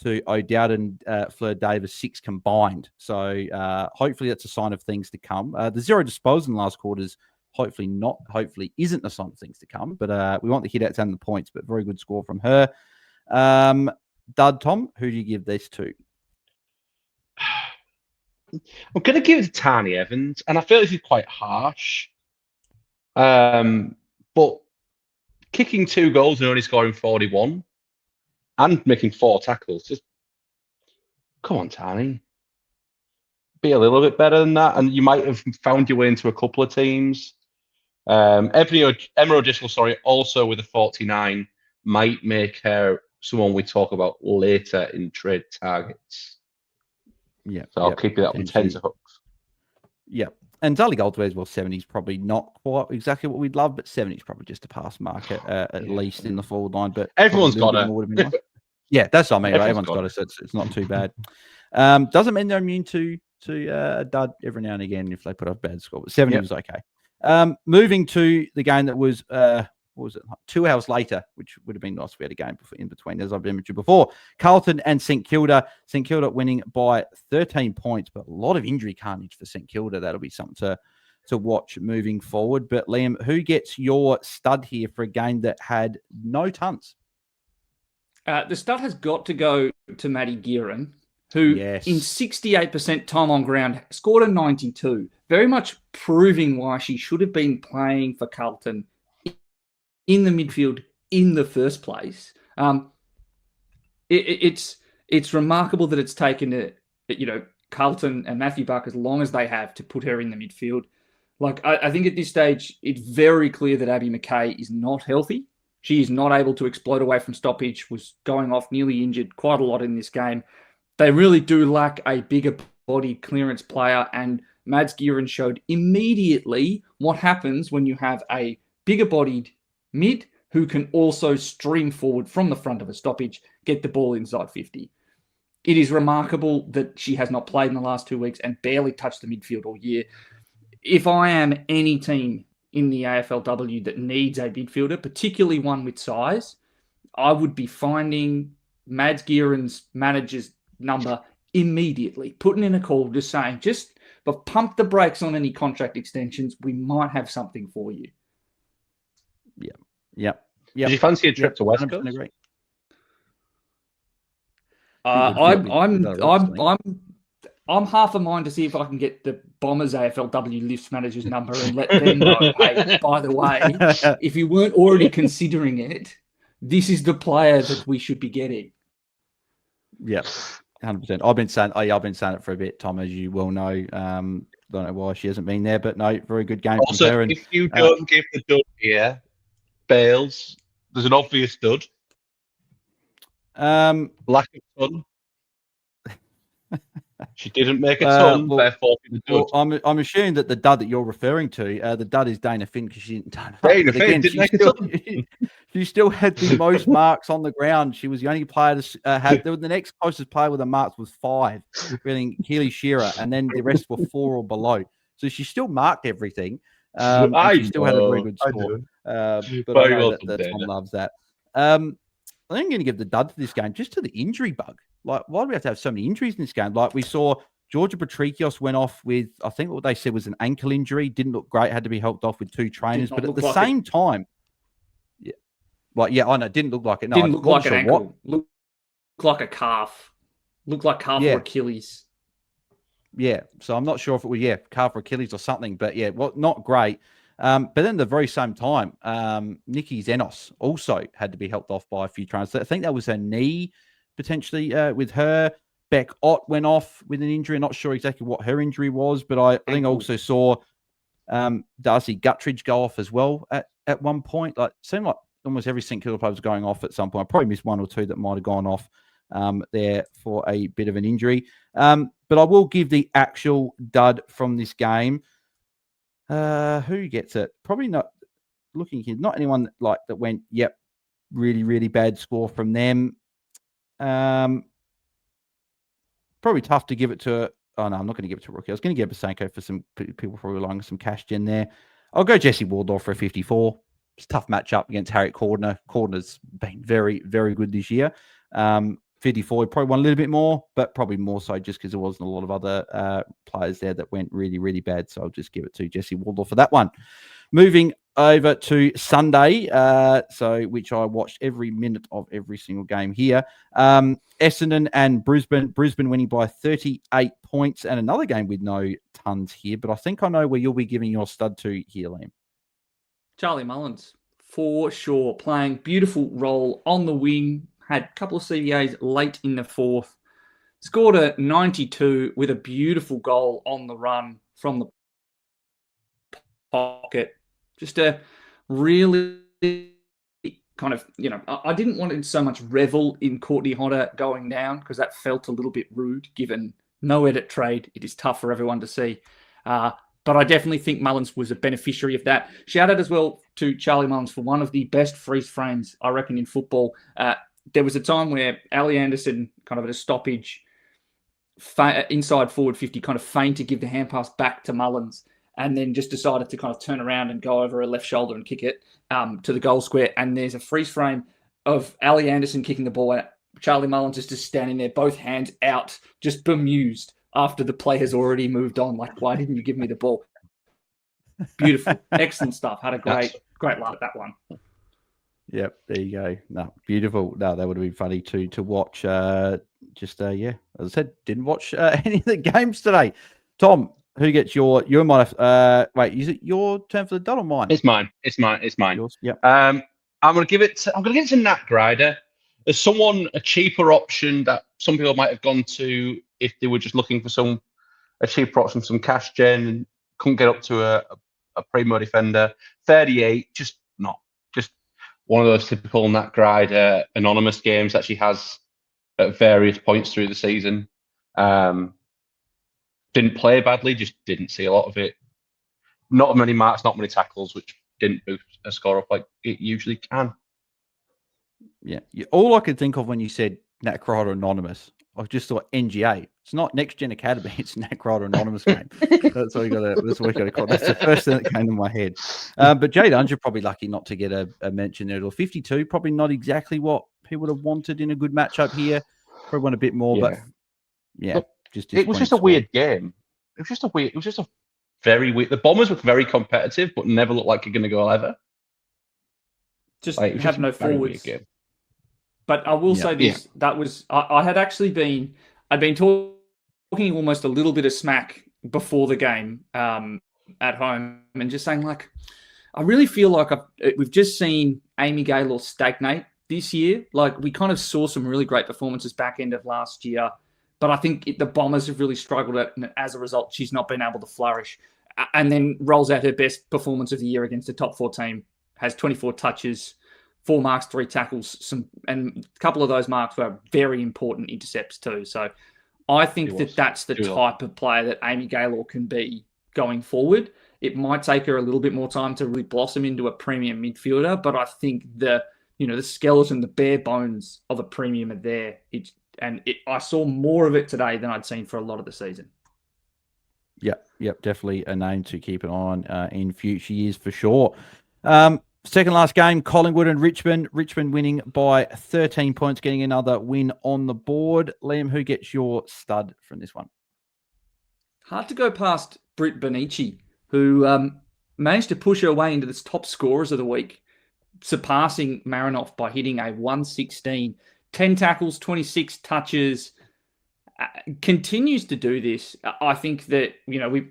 to O'Dowd and Fleur Davis, 6 combined. So hopefully that's a sign of things to come. The 0 disposal in the last quarters, hopefully isn't a sign of things to come. But we want the hit outs and the points, but very good score from her. Dud, Tom, who do you give this to? I'm going to give it to Tani Evans, and I feel this is quite harsh. But kicking 2 goals and only scoring 41 and making 4 tackles, just come on, Tani. Be a little bit better than that, and you might have found your way into a couple of teams. Emma O'Driscoll, also with a 49, might make her someone we talk about later in trade targets. Yeah. So I'll keep you that one 10 hooks. Yeah. And Zali Goldware as well, 70 is probably not quite exactly what we'd love, but 70 is probably just a pass mark at least in the forward line. But Everyone's got it. Nice. Yeah, that's what I mean. Everyone's Everyone's got it, so it's not too bad. Doesn't mean they're immune to a dud every now and again if they put up a bad score, but 70 was okay. Moving to the game that was, what was it, 2 hours later, which would have been nice if we had a game in between, as I've mentioned before. Carlton and St Kilda. St Kilda winning by 13 points, but a lot of injury carnage for St Kilda. That'll be something to watch moving forward. But Liam, who gets your stud here for a game that had no tons? The stud has got to go to Maddie Gearin, who in 68% time on ground scored a 92, very much proving why she should have been playing for Carlton in the midfield in the first place. It's remarkable that it's taken Carlton and Matthew Buck as long as they have to put her in the midfield. Like, I think at this stage, it's very clear that Abby McKay is not healthy. She is not able to explode away from stoppage, was going off nearly injured quite a lot in this game. They really do lack a bigger bodied clearance player, and Mads Gearin showed immediately what happens when you have a bigger bodied mid who can also stream forward from the front of a stoppage, get the ball inside 50. It is remarkable that she has not played in the last 2 weeks and barely touched the midfield all year. If I am any team in the AFLW that needs a midfielder, particularly one with size, I would be finding Mads Gearin's manager's number immediately, putting in a call, just saying, but pump the brakes on any contract extensions. We might have something for you. Yep. Did you fancy a trip to West Coast? Agree. I'm half a mind to see if I can get the Bombers AFLW list manager's number and let them know, hey, by the way, if you weren't already considering it, this is the player that we should be getting. Yep, 100%. I've been saying it for a bit, Tom, as you well know. Don't know why she hasn't been there, but no, very good game also, from her. If you don't give the dud here, Bales, there's an obvious dud. Lack of ton. She didn't make a ton, therefore the dud. Well, I'm assuming that the dud that you're referring to, the dud is Dana Finn, because she didn't turn up. Dana Finn didn't make a ton. She still had the most marks on the ground. She was the only player to have. The next closest player with the marks was 5, really, Keely Shearer, and then the rest were 4 or below. So she still marked everything. She still had a very good score. But I know that Tom loves that. I think I'm going to give the dud to this game just to the injury bug. Like, why do we have to have so many injuries in this game? Like, we saw Georgia Patrikios went off with, I think what they said was an ankle injury. Didn't look great. Had to be helped off with 2 trainers. But at the same time, I know. Didn't look like it. No, didn't look like an ankle. Looked like a calf. Looked like calf or Achilles. Yeah. So I'm not sure if it was, calf or Achilles or something. But not great. But then at the very same time, Nikki Zenos also had to be helped off by a few trainers. I think that was her knee, potentially, with her. Beck Ott went off with an injury. I'm not sure exactly what her injury was, but I think I also saw Darcy Guttridge go off as well at one point. Like, seemed like almost every St Kilda player was going off at some point. I probably missed 1 or 2 that might have gone off there for a bit of an injury. But I will give the actual dud from this game. Who gets it? Probably not. Looking here, not anyone like that went, really, really bad score from them. Probably tough to give it to. Oh no, I'm not going to give it to a rookie. I was going to give it to Basenko for some people probably relying on some cash gen there. I'll go Jesse Waldorf for a 54. It's a tough matchup against Harriet Cordner. Cordner's been very, very good this year. 54, he probably won a little bit more, but probably more so just because there wasn't a lot of other players there that went really, really bad. So I'll just give it to Jesse Waldorf for that one. Moving over to Sunday, which I watched every minute of every single game here. Essendon and Brisbane. Brisbane winning by 38 points, and another game with no tons here. But I think I know where you'll be giving your stud to here, Liam. Charlie Mullins, for sure, playing beautiful role on the wing. Had a couple of CVAs late in the 4th. Scored a 92 with a beautiful goal on the run from the pocket. Just a really kind of, I didn't want to so much revel in Courtney Hodder going down because that felt a little bit rude given no edit trade. It is tough for everyone to see. But I definitely think Mullins was a beneficiary of that. Shout out as well to Charlie Mullins for one of the best freeze frames, I reckon, in football. There was a time where Ali Anderson, kind of at a stoppage, inside forward 50, kind of feigned to give the hand pass back to Mullins, and then just decided to kind of turn around and go over her left shoulder and kick it to the goal square. And there's a freeze frame of Ali Anderson kicking the ball out. Charlie Mullins is just standing there, both hands out, just bemused after the play has already moved on. Like, why didn't you give me the ball? Beautiful. Excellent stuff. Had a great laugh at that one. Yep, there you go. No, beautiful. No, that would have been funny to watch. Yeah, as I said, didn't watch any of the games today. Tom, who gets your wait, is it your turn for the dud or mine? It's mine. Yours? Yep. I'm gonna give it to Nat Grider. As a cheaper option that some people might have gone to if they were just looking for a cheaper option, some cash gen, and couldn't get up to a primo defender. 38, just one of those typical Nat Grider anonymous games that she has at various points through the season. Didn't play badly, just didn't see a lot of it. Not many marks, not many tackles, which didn't boost a score up like it usually can. Yeah. All I could think of when you said Nat Grider Anonymous, I just thought NGA. It's not Next Gen Academy, it's Nat Grider Anonymous game. That's what we got to call. That's the first thing that came to my head. But Jaiden, you're probably lucky not to get a mention there at all. 52, probably not exactly what he would have wanted in a good matchup here. Probably want a bit more, but yeah. It was just a weird game. It was just a very weird. The Bombers were very competitive, but never looked like you're going to go ever. Just have no forwards. Game. But I will say this: that was I'd been talking almost a little bit of smack before the game at home, and just saying like, I really feel like we've just seen Amy Gaylor stagnate this year. Like we kind of saw some really great performances back end of last year, but I think the Bombers have really struggled and as a result, she's not been able to flourish. And then rolls out her best performance of the year against the top 4 team, has 24 touches, 4 marks, 3 tackles, and a couple of those marks were very important intercepts too. So I think that's the type of player that Amy Gaylor can be going forward. It might take her a little bit more time to really blossom into a premium midfielder, but I think the skeleton, the bare bones of a premium are there. I saw more of it today than I'd seen for a lot of the season. Yep, definitely a name to keep an eye on in future years for sure. Second last game, Collingwood and Richmond. Richmond winning by 13 points, getting another win on the board. Liam, who gets your stud from this one? Hard to go past Britt Benici, who managed to push her way into the top scorers of the week, surpassing Marinoff by hitting a 116. 10 tackles, 26 touches, continues to do this. I think that,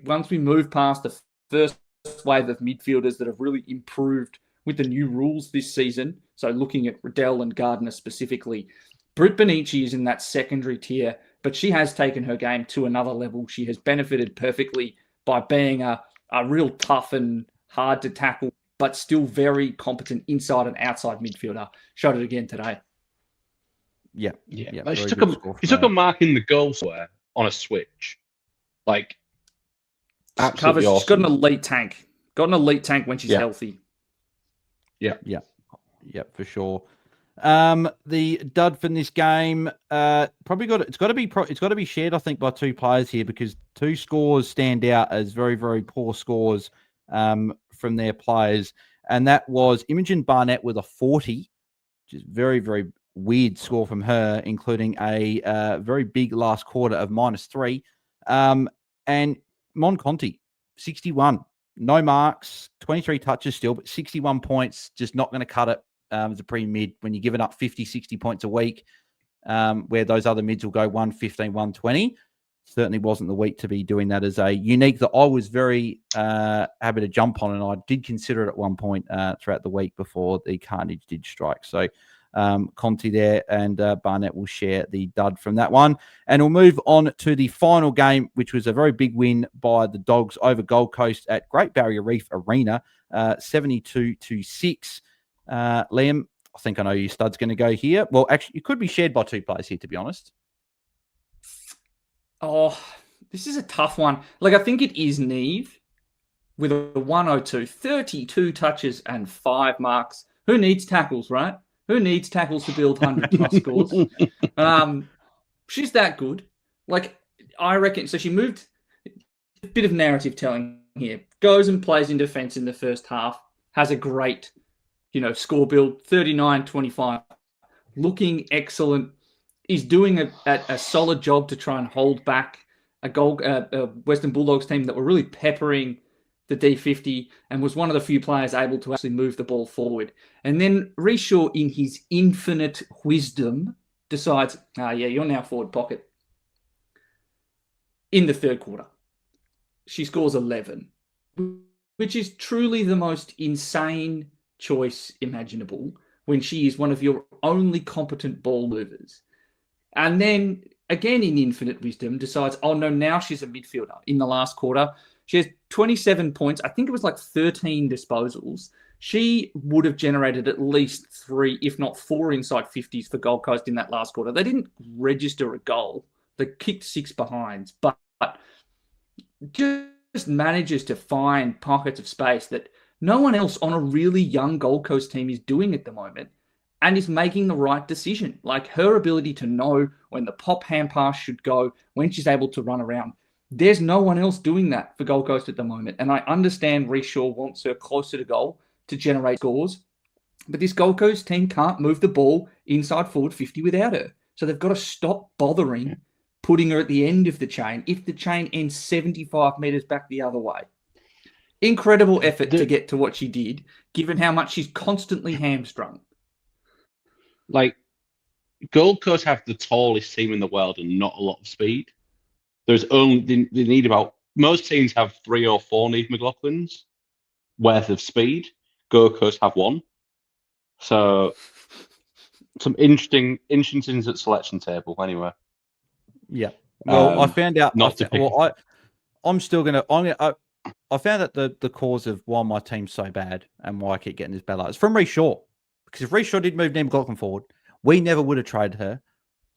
once we move past the first wave of midfielders that have really improved with the new rules this season, so looking at Riddell and Gardner specifically, Britt Benici is in that secondary tier, but she has taken her game to another level. She has benefited perfectly by being a real tough and hard to tackle, but still very competent inside and outside midfielder. Showed it again today. Yeah. She took a mark in the goal square on a switch. Like, absolutely awesome. She's got an elite tank. Got an elite tank when she's healthy. Yeah, for sure. The dud from this game it's got to be shared, I think, by 2 players here, because 2 scores stand out as very, very poor scores from their players, and that was Imogen Barnett with a 40, which is very, very weird score from her, including a very big last quarter of -3. And Mon Conti, 61. No marks, 23 touches still, but 61 points, just not going to cut it as a pre-mid when you're giving up 50, 60 points a week, where those other mids will go 115, 120. Certainly wasn't the week to be doing that as a unique that I was very happy to jump on, and I did consider it at one point throughout the week before the carnage did strike. So Conti there, and Barnett will share the dud from that one. And we'll move on to the final game, which was a very big win by the Dogs over Gold Coast at Great Barrier Reef Arena, 72-6. Liam, I think I know your stud's going to go here. Well, actually, it could be shared by 2 players here, to be honest. Oh, this is a tough one. Like, I think it is Neve, with a 102, 32 touches and 5 marks. Who needs tackles, right? Who needs tackles to build 100-plus scores? She's that good. Like, I reckon, so she moved, a bit of narrative telling here, goes and plays in defense in the first half, has a great, score build, 39-25, looking excellent, is doing a solid job to try and hold back a Western Bulldogs team that were really peppering the D50 and was one of the few players able to actually move the ball forward. And then Reshaw, in his infinite wisdom, decides, you're now forward pocket. In the third quarter, she scores 11, which is truly the most insane choice imaginable when she is one of your only competent ball movers. And then, again, in infinite wisdom, decides, now she's a midfielder in the last quarter. She has 27 points. I think it was like 13 disposals. She would have generated at least 3, if not 4 inside 50s for Gold Coast in that last quarter. They didn't register a goal. They kicked 6 behinds, but just manages to find pockets of space that no one else on a really young Gold Coast team is doing at the moment, and is making the right decision. Like, her ability to know when the pop hand pass should go, when she's able to run around. There's no one else doing that for Gold Coast at the moment. And I understand Reshaw wants her closer to goal to generate scores, but this Gold Coast team can't move the ball inside forward 50 without her. So they've got to stop bothering putting her at the end of the chain if the chain ends 75 metres back the other way. Incredible effort to get to what she did, given how much she's constantly hamstrung. Like, Gold Coast have the tallest team in the world and not a lot of speed. There's only they need about, most teams have 3 or 4 Neve McLaughlin's worth of speed. Gold Coast have 1. So some interesting things at selection table anyway. Yeah. Well, I found out. I'm still gonna. I found out the cause of why my team's so bad and why I keep getting this bad luck. It's from Reshaw. Because if Reshaw did move Neve McLaughlin forward, we never would have traded her.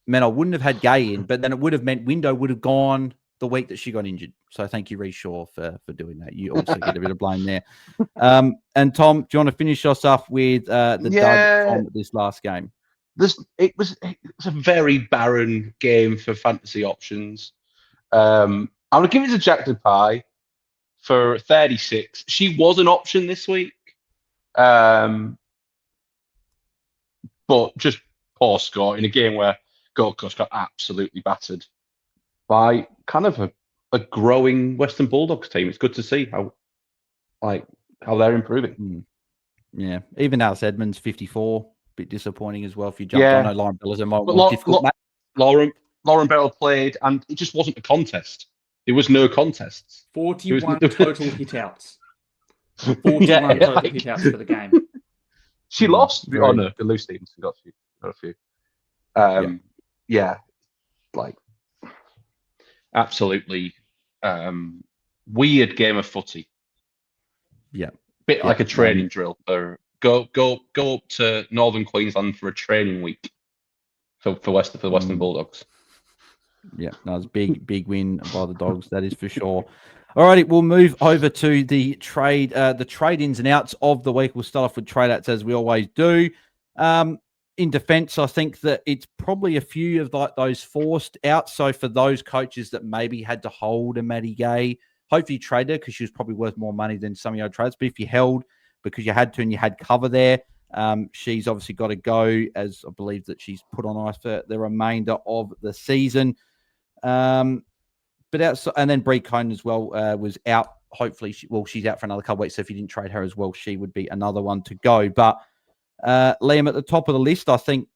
Man, I wouldn't have had Gay in, but then it would have meant Window would have gone the week that she got injured. So thank you, Reshaw, for doing that. You also get a bit of blame there. And Tom, do you want to finish us off with the dud from this last game? It was a very barren game for fantasy options. I'm going to give it to Jackson Pie for 36. She was an option this week. But just poor score in a game where Gold Coast got absolutely battered by kind of a growing Western Bulldogs team. It's good to see how they're improving. Yeah, even Alice Edmonds, 54, bit disappointing as well. If you jumped on, I know Lauren Bella's a more difficult match. Lauren Bell played, and it just wasn't a contest. There was no contests. 41 total hitouts. 41 total hitouts for the game. She lost. Oh no, the Lou Stevenson got a few. Absolutely weird game of footy. Yeah, bit like a training drill. Or go up to Northern Queensland for a training week for the Western Bulldogs. Yeah, no, it's big win by the Dogs. That is for sure. All righty, we'll move over to the trade ins and outs of the week. We'll start off with trade outs as we always do. In defence, I think that it's probably a few of those forced outs. So for those coaches that maybe had to hold a Maddie Gay, hopefully you trade her because she was probably worth more money than some of your trades. But if you held because you had to and you had cover there, she's obviously got to go, as I believe that she's put on ice for the remainder of the season. But outside, and then Bree Cohn as well was out. Hopefully, she's out for another couple of weeks. So if you didn't trade her as well, she would be another one to go. But Liam, at the top of the list, I think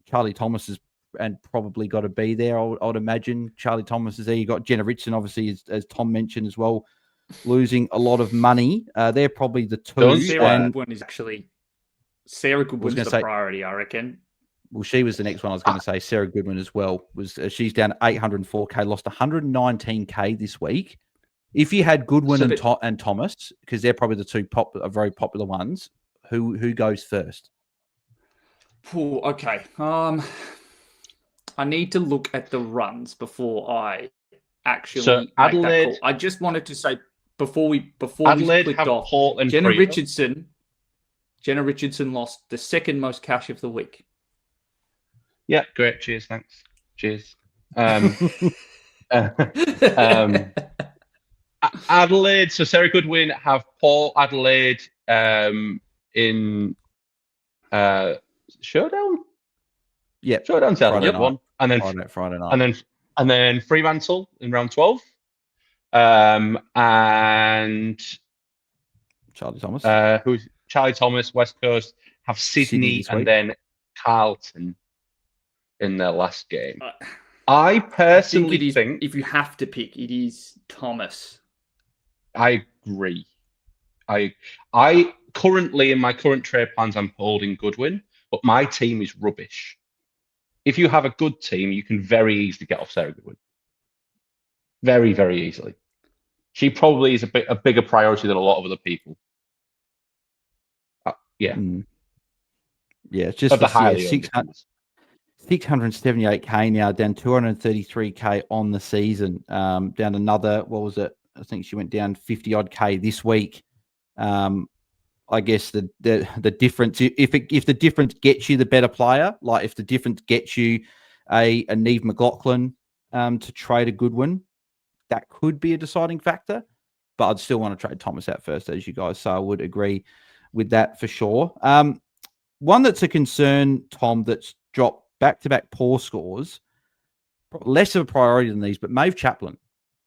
Charlie Thomas is and probably got to be there. I would imagine Charlie Thomas is there. You got Jenna Richardson, obviously, as Tom mentioned as well, losing a lot of money. They're probably the two. Sarah Goodwin is actually Sarah Goodwin's the priority, I reckon. Well, she was the next one I was going to say. Sarah Goodwin as well she's down 804k, lost 119k this week. If you had Goodwin and Thomas, because they're probably the two very popular ones, who goes first? Okay. I need to look at the runs before I actually make that call. I just wanted to say before we Adelaide clicked have off, Portland. Jenna Freo. Richardson lost the second most cash of the week. Yeah, great. Cheers, thanks. Cheers. Adelaide. So Sarah Goodwin have Port Adelaide in Showdown. Yeah, Showdown's the Adelaide one, and then Friday night, and then Fremantle in round 12. And Charlie Thomas. Who's Charlie Thomas, West Coast, have Sydney and then Carlton in their last game. I personally think if you have to pick, it is Thomas. I agree. I currently, in my current trade plans, I'm holding Goodwin, but my team is rubbish. If you have a good team, you can very easily get off Sarah Goodwin. Very, very easily. She probably is a bigger priority than a lot of other people. Yeah. Yeah, it's just of the highly 678k now, down 233k on the season. Down another, what was it? I think she went down 50 odd k this week. I guess the difference, if the difference gets you the better player, like if the difference gets you a Neve McLaughlin to trade a Goodwin, that could be a deciding factor. But I'd still want to trade Thomas out first, as you guys. So I would agree with that for sure. One that's a concern, Tom, that's dropped back-to-back poor scores, less of a priority than these, but Maeve Chaplin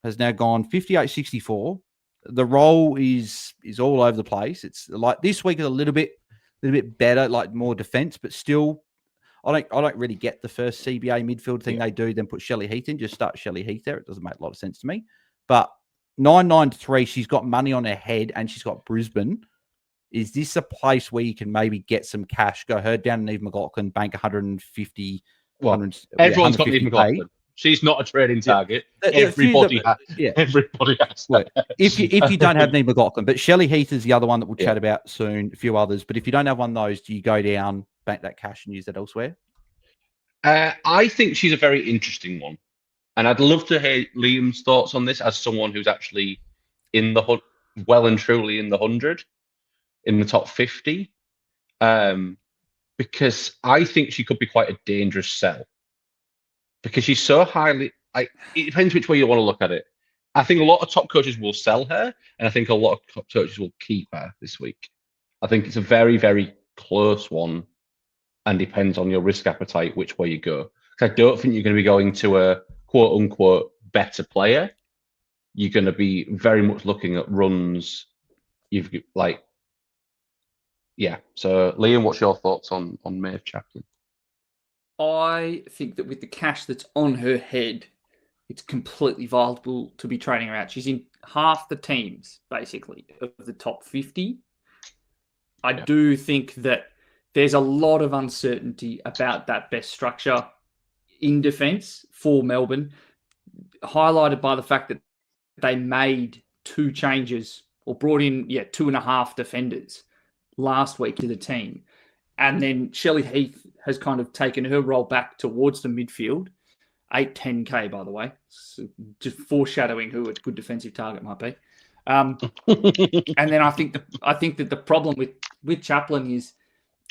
has now gone 58-64. The role is all over the place. It's like this week is a little bit better, like more defense, but still, I don't really get the first CBA midfield thing they do. Then put Shelley Heath in, just start Shelley Heath there. It doesn't make a lot of sense to me. But 993, she's got money on her head, and she's got Brisbane. Is this a place where you can maybe get some cash? Go her down and Neve McLaughlin, bank 150. Well, everyone's got Neve McLaughlin. She's not a trading target. Everybody has. Well, if you don't have Neve McLaughlin, but Shelley Heath is the other one that we'll chat about soon, a few others. But if you don't have one of those, do you go down, bank that cash and use that elsewhere? I think she's a very interesting one. And I'd love to hear Liam's thoughts on this as someone who's actually in the well and truly in the 100, in the top 50. Because I think she could be quite a dangerous sell. Because she's so highly, it depends which way you want to look at it. I think a lot of top coaches will sell her, and I think a lot of top coaches will keep her this week. I think it's a very, very close one, and depends on your risk appetite which way you go. Because I don't think you're going to be going to a quote unquote better player. You're going to be very much looking at runs. So Liam, what's your thoughts on Maeve Chaplin? I think that with the cash that's on her head, it's completely viable to be trading her out. She's in half the teams, basically, of the top 50. I do think that there's a lot of uncertainty about that best structure in defence for Melbourne, highlighted by the fact that they made 2 changes or brought in 2.5 defenders last week to the team. And then Shelley Heath has kind of taken her role back towards the midfield. 8-10K, by the way. So just foreshadowing who a good defensive target might be. And then I think that the problem with Chaplin is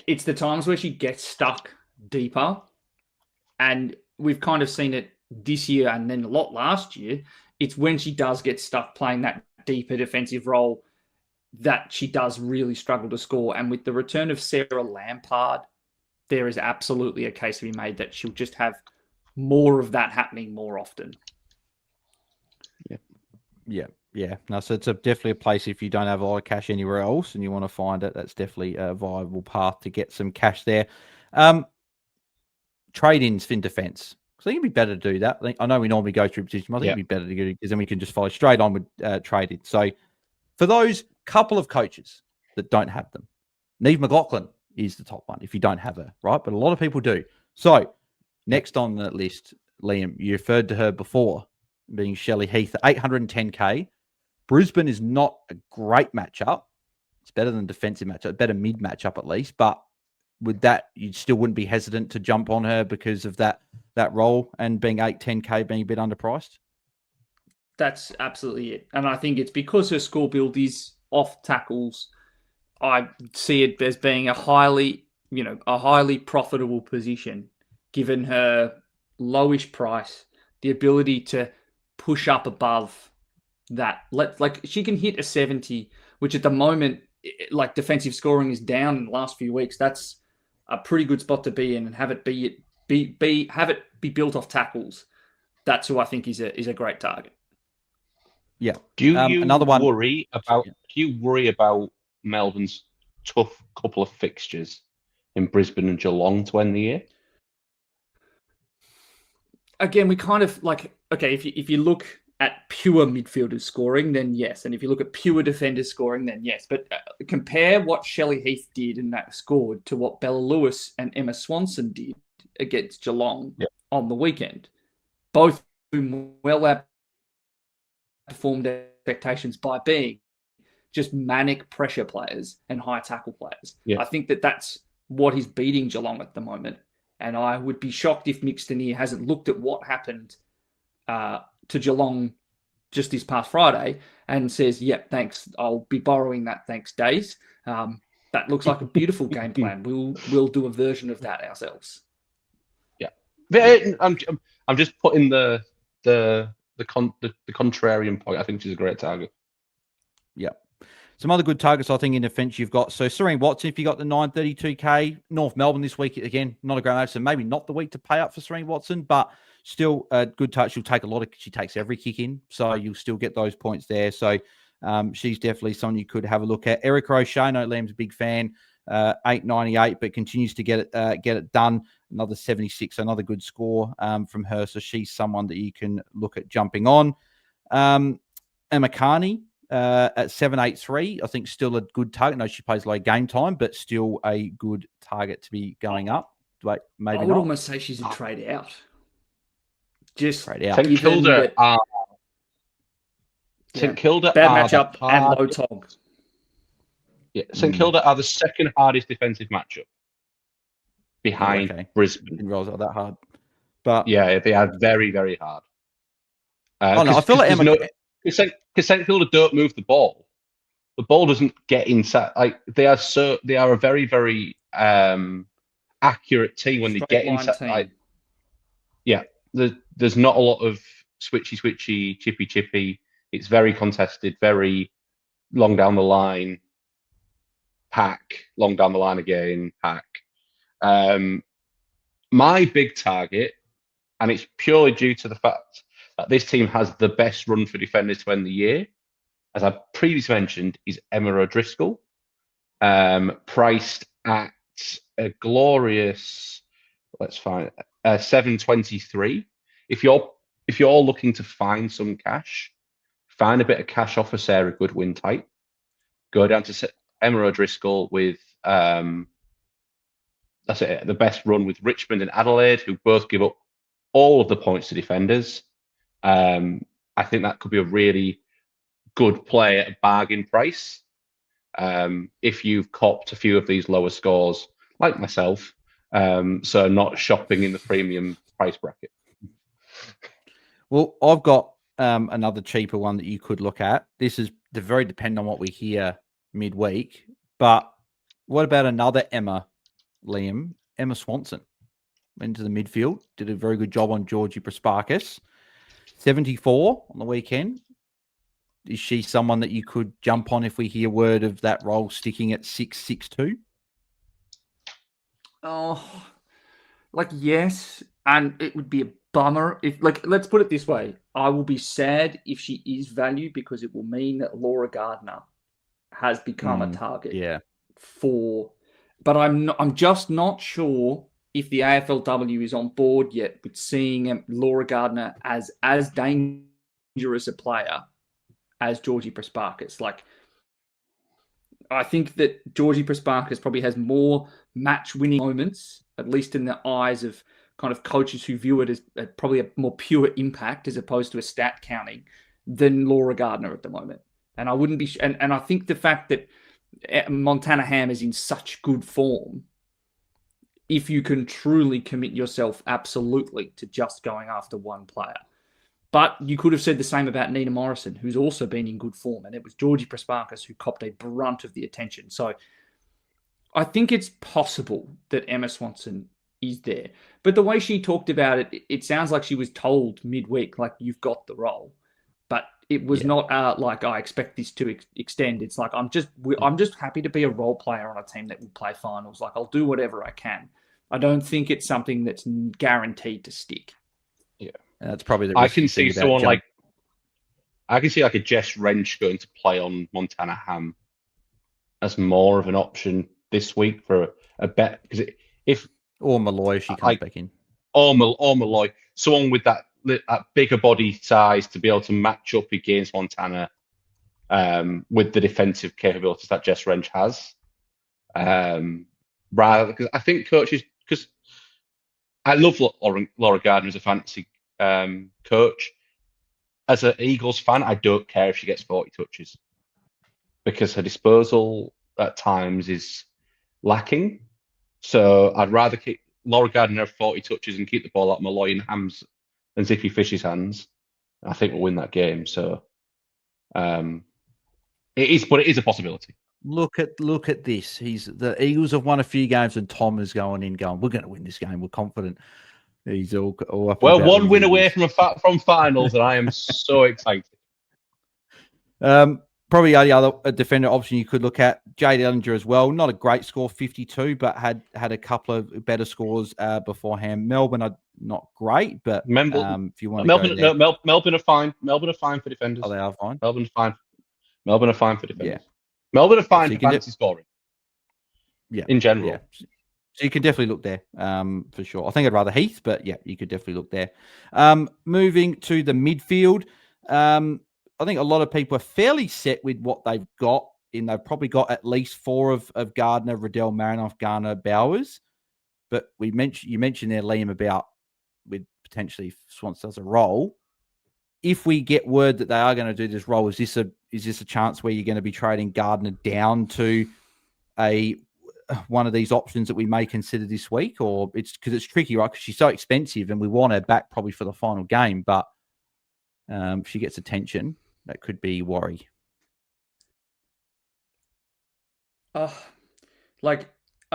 it's the times where she gets stuck deeper. And we've kind of seen it this year and then a lot last year. It's when she does get stuck playing that deeper defensive role that she does really struggle to score. And with the return of Sarah Lampard, there is absolutely a case to be made that she'll just have more of that happening more often. Yeah. No, so it's definitely a place if you don't have a lot of cash anywhere else and you want to find it, that's definitely a viable path to get some cash there. Trade-ins in defence. So I think it'd be better to do that. I know we normally go through position. I think it'd be better to do it because then we can just follow straight on with trade-in. So for those couple of coaches that don't have them, Neve McLaughlin is the top one if you don't have her, right? But a lot of people do. So next on the list, Liam, you referred to her before, being Shelley Heath, 810K. Brisbane is not a great matchup. It's better than defensive matchup, better mid matchup at least. But with that, you still wouldn't be hesitant to jump on her because of that role and being 810K being a bit underpriced. That's absolutely it. And I think it's because her score build is off tackles. I see it as being a highly profitable position, given her lowish price, the ability to push up above that. Like she can hit a 70, which at the moment, like defensive scoring is down in the last few weeks. That's a pretty good spot to be in, and have it be built off tackles. That's who I think is a great target. Yeah. Do you another one? worry about? Do you worry about Melbourne's tough couple of fixtures in Brisbane and Geelong to end the year? Again, we kind of if you look at pure midfielders scoring, then yes, and if you look at pure defenders scoring, then yes. But compare what Shelley Heath did and that scored to what Bella Lewis and Emma Swanson did against Geelong on the weekend. Both well outperformed expectations by being just manic pressure players and high tackle players. Yeah. I think that's what is beating Geelong at the moment. And I would be shocked if Mick Stanier hasn't looked at what happened to Geelong just this past Friday and says, yep, thanks. I'll be borrowing that. Thanks, Days. That looks like a beautiful game plan. We'll do a version of that ourselves. Yeah. I'm just putting the contrarian point. I think she's a great target. Yeah. Some other good targets, I think, in defence you've got. So, Serene Watson, if you got the 932K, North Melbourne this week, again, not a great match. So, maybe not the week to pay up for Serene Watson, but still a good touch. She'll take she takes every kick in. So, you'll still get those points there. So, she's definitely someone you could have a look at. Erica O'Shea, I know Liam's a big fan, 898, but continues to get it done. Another 76, another good score from her. So, she's someone that you can look at jumping on. Emma Carney, at 783, I think still a good target. No, she plays low game time, but still a good target to be going up. Wait, maybe I would not. almost say she's a trade out. Just trade out. St Kilda bad matchup and low tog. Yeah, St Kilda are the second hardest defensive matchup behind Brisbane. Didn't realize it that hard, but yeah, they are very, very hard. I feel like Emma. Because St Kilda don't move the ball. The ball doesn't get inside. Like they are a very, very accurate team when they get inside. Like, yeah, there's not a lot of switchy, chippy. It's very contested, very long down the line. Pack, long down the line again, pack. My big target, and it's purely due to the fact that this team has the best run for defenders to end the year, as I previously mentioned, is Emma O'Driscoll, priced at a glorious, 723. If you're looking to find some cash, find a bit of cash off of Sarah Goodwin type, go down to Emma O'Driscoll with the best run with Richmond and Adelaide, who both give up all of the points to defenders. I think that could be a really good play at a bargain price. If you've copped a few of these lower scores, like myself, so not shopping in the premium price bracket. Well, I've got another cheaper one that you could look at. This is very dependent on what we hear midweek. But what about another Emma, Liam? Emma Swanson into the midfield. Did a very good job on Georgie Prasparkas. 74 on the weekend. Is she someone that you could jump on if we hear word of that role sticking at 662? Oh, yes. And it would be a bummer if, let's put it this way. I will be sad if she is valued, because it will mean that Laura Gardner has become a target. Yeah. But I'm just not sure if the AFLW is on board yet with seeing Laura Gardner as dangerous a player as Georgie Prasparkas. I think that Georgie Prasparkas probably has more match-winning moments, at least in the eyes of kind of coaches who view it as probably a more pure impact as opposed to a stat counting, than Laura Gardner at the moment. And I wouldn't be, and I think the fact that Montana Ham is in such good form, if you can truly commit yourself absolutely to just going after one player. But you could have said the same about Nina Morrison, who's also been in good form. And it was Georgie Prasparkas who copped a brunt of the attention. So I think it's possible that Emma Swanson is there. But the way she talked about it, it sounds like she was told midweek, like, you've got the role. But it was not like, I expect this to extend. It's like, I'm just happy to be a role player on a team that will play finals. Like, I'll do whatever I can. I don't think it's something that's guaranteed to stick. Yeah, and that's probably the. I can see someone like, I can see like a Jess Wrench going to play on Montana Ham as more of an option this week for a bet, because or Malloy, she comes back in, or Malloy, someone with that bigger body size to be able to match up against Montana with the defensive capabilities that Jess Wrench has. Rather, because I think coaches, because I love Laura Gardner as a fantasy coach. As an Eagles fan, I don't care if she gets 40 touches because her disposal at times is lacking. So I'd rather keep Laura Gardner have 40 touches and keep the ball out of Malloy and Hams and Zippy Fish's hands. I think we'll win that game. So it is a possibility. Look at this. The Eagles have won a few games, and Tom is going, we're going to win this game. We're confident. He's all up. Well, one win away from finals, and I am so excited. Probably the other defender option you could look at, Jade Ellinger as well. Not a great score, 52, but had a couple of better scores beforehand. Melbourne are not great, but if you want to Melbourne, go there, Melbourne are fine. Melbourne are fine for defenders. Oh, they are fine. Melbourne are fine for defenders. Yeah. Melbourne are fine for fantasy scoring. Yeah, in general. Yeah. So you can definitely look there for sure. I think I'd rather Heath, but yeah, you could definitely look there. Moving to the midfield, I think a lot of people are fairly set with what they've got. They've probably got at least 4 of Gardner, Riddell, Marinoff, Garner, Bowers. But you mentioned there, Liam, about with potentially Swanson does a role. If we get word that they are going to do this role, is this a chance where you're going to be trading Gardner down to one of these options that we may consider this week? Or it's because it's tricky, right? Because she's so expensive and we want her back probably for the final game. But if she gets attention, that could be worry. I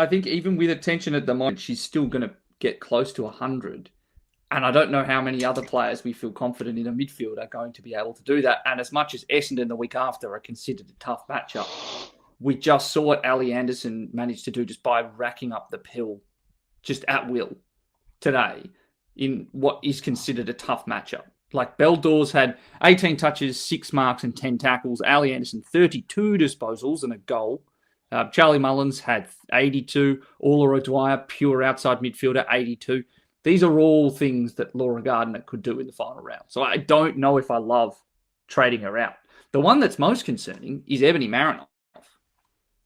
think even with attention at the moment, she's still going to get close to 100. And I don't know how many other players we feel confident in a midfield are going to be able to do that. And as much as Essendon the week after are considered a tough matchup, we just saw what Ali Anderson managed to do just by racking up the pill just at will today in what is considered a tough matchup. Like Beldors had 18 touches, 6 marks and 10 tackles. Ali Anderson, 32 disposals and a goal. Charlie Mullins had 82. Ola O'Dwyer, pure outside midfielder, 82. These are all things that Laura Gardner could do in the final round. So I don't know if I love trading her out. The one that's most concerning is Ebony Marinoff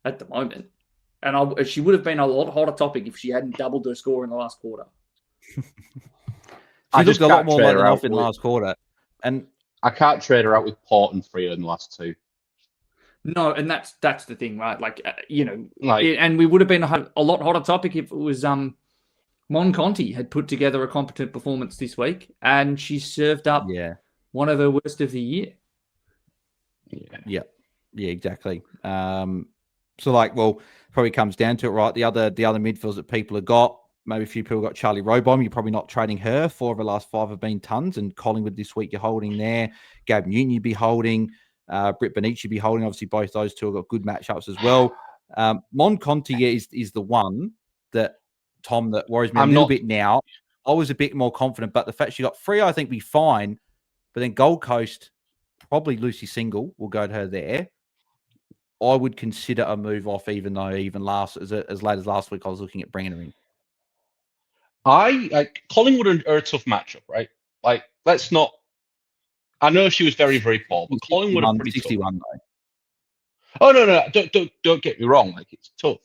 at the moment. And she would have been a lot hotter topic if she hadn't doubled her score in the last quarter. She looked a lot more like off in the last quarter. And I can't trade her out with Port and Freo in the last 2. No, and that's the thing, right? And we would have been a lot hotter topic if it was Mon Conti had put together a competent performance this week, and she served up one of her worst of the year. Yeah, exactly. Probably comes down to it, right? The other midfielders that people have got, maybe a few people got Charlie Robom. You're probably not trading her. 4 of the last 5 have been tons, and Collingwood this week you're holding there. Gab Newton you'd be holding. Britt Benici you'd be holding. Obviously, both those two have got good matchups as well. Mon Conti is the one that, Tom, that worries me a little bit now. I was a bit more confident, but the fact she got 3, I think, be fine. But then Gold Coast, probably Lucy Single will go to her there. I would consider a move off, even though as late as last week, I was looking at bringing her in. Collingwood are a tough matchup, right? Let's not. I know she was very, very poor, but Collingwood are pretty 61 tough. Though. Oh no! Don't get me wrong. It's tough.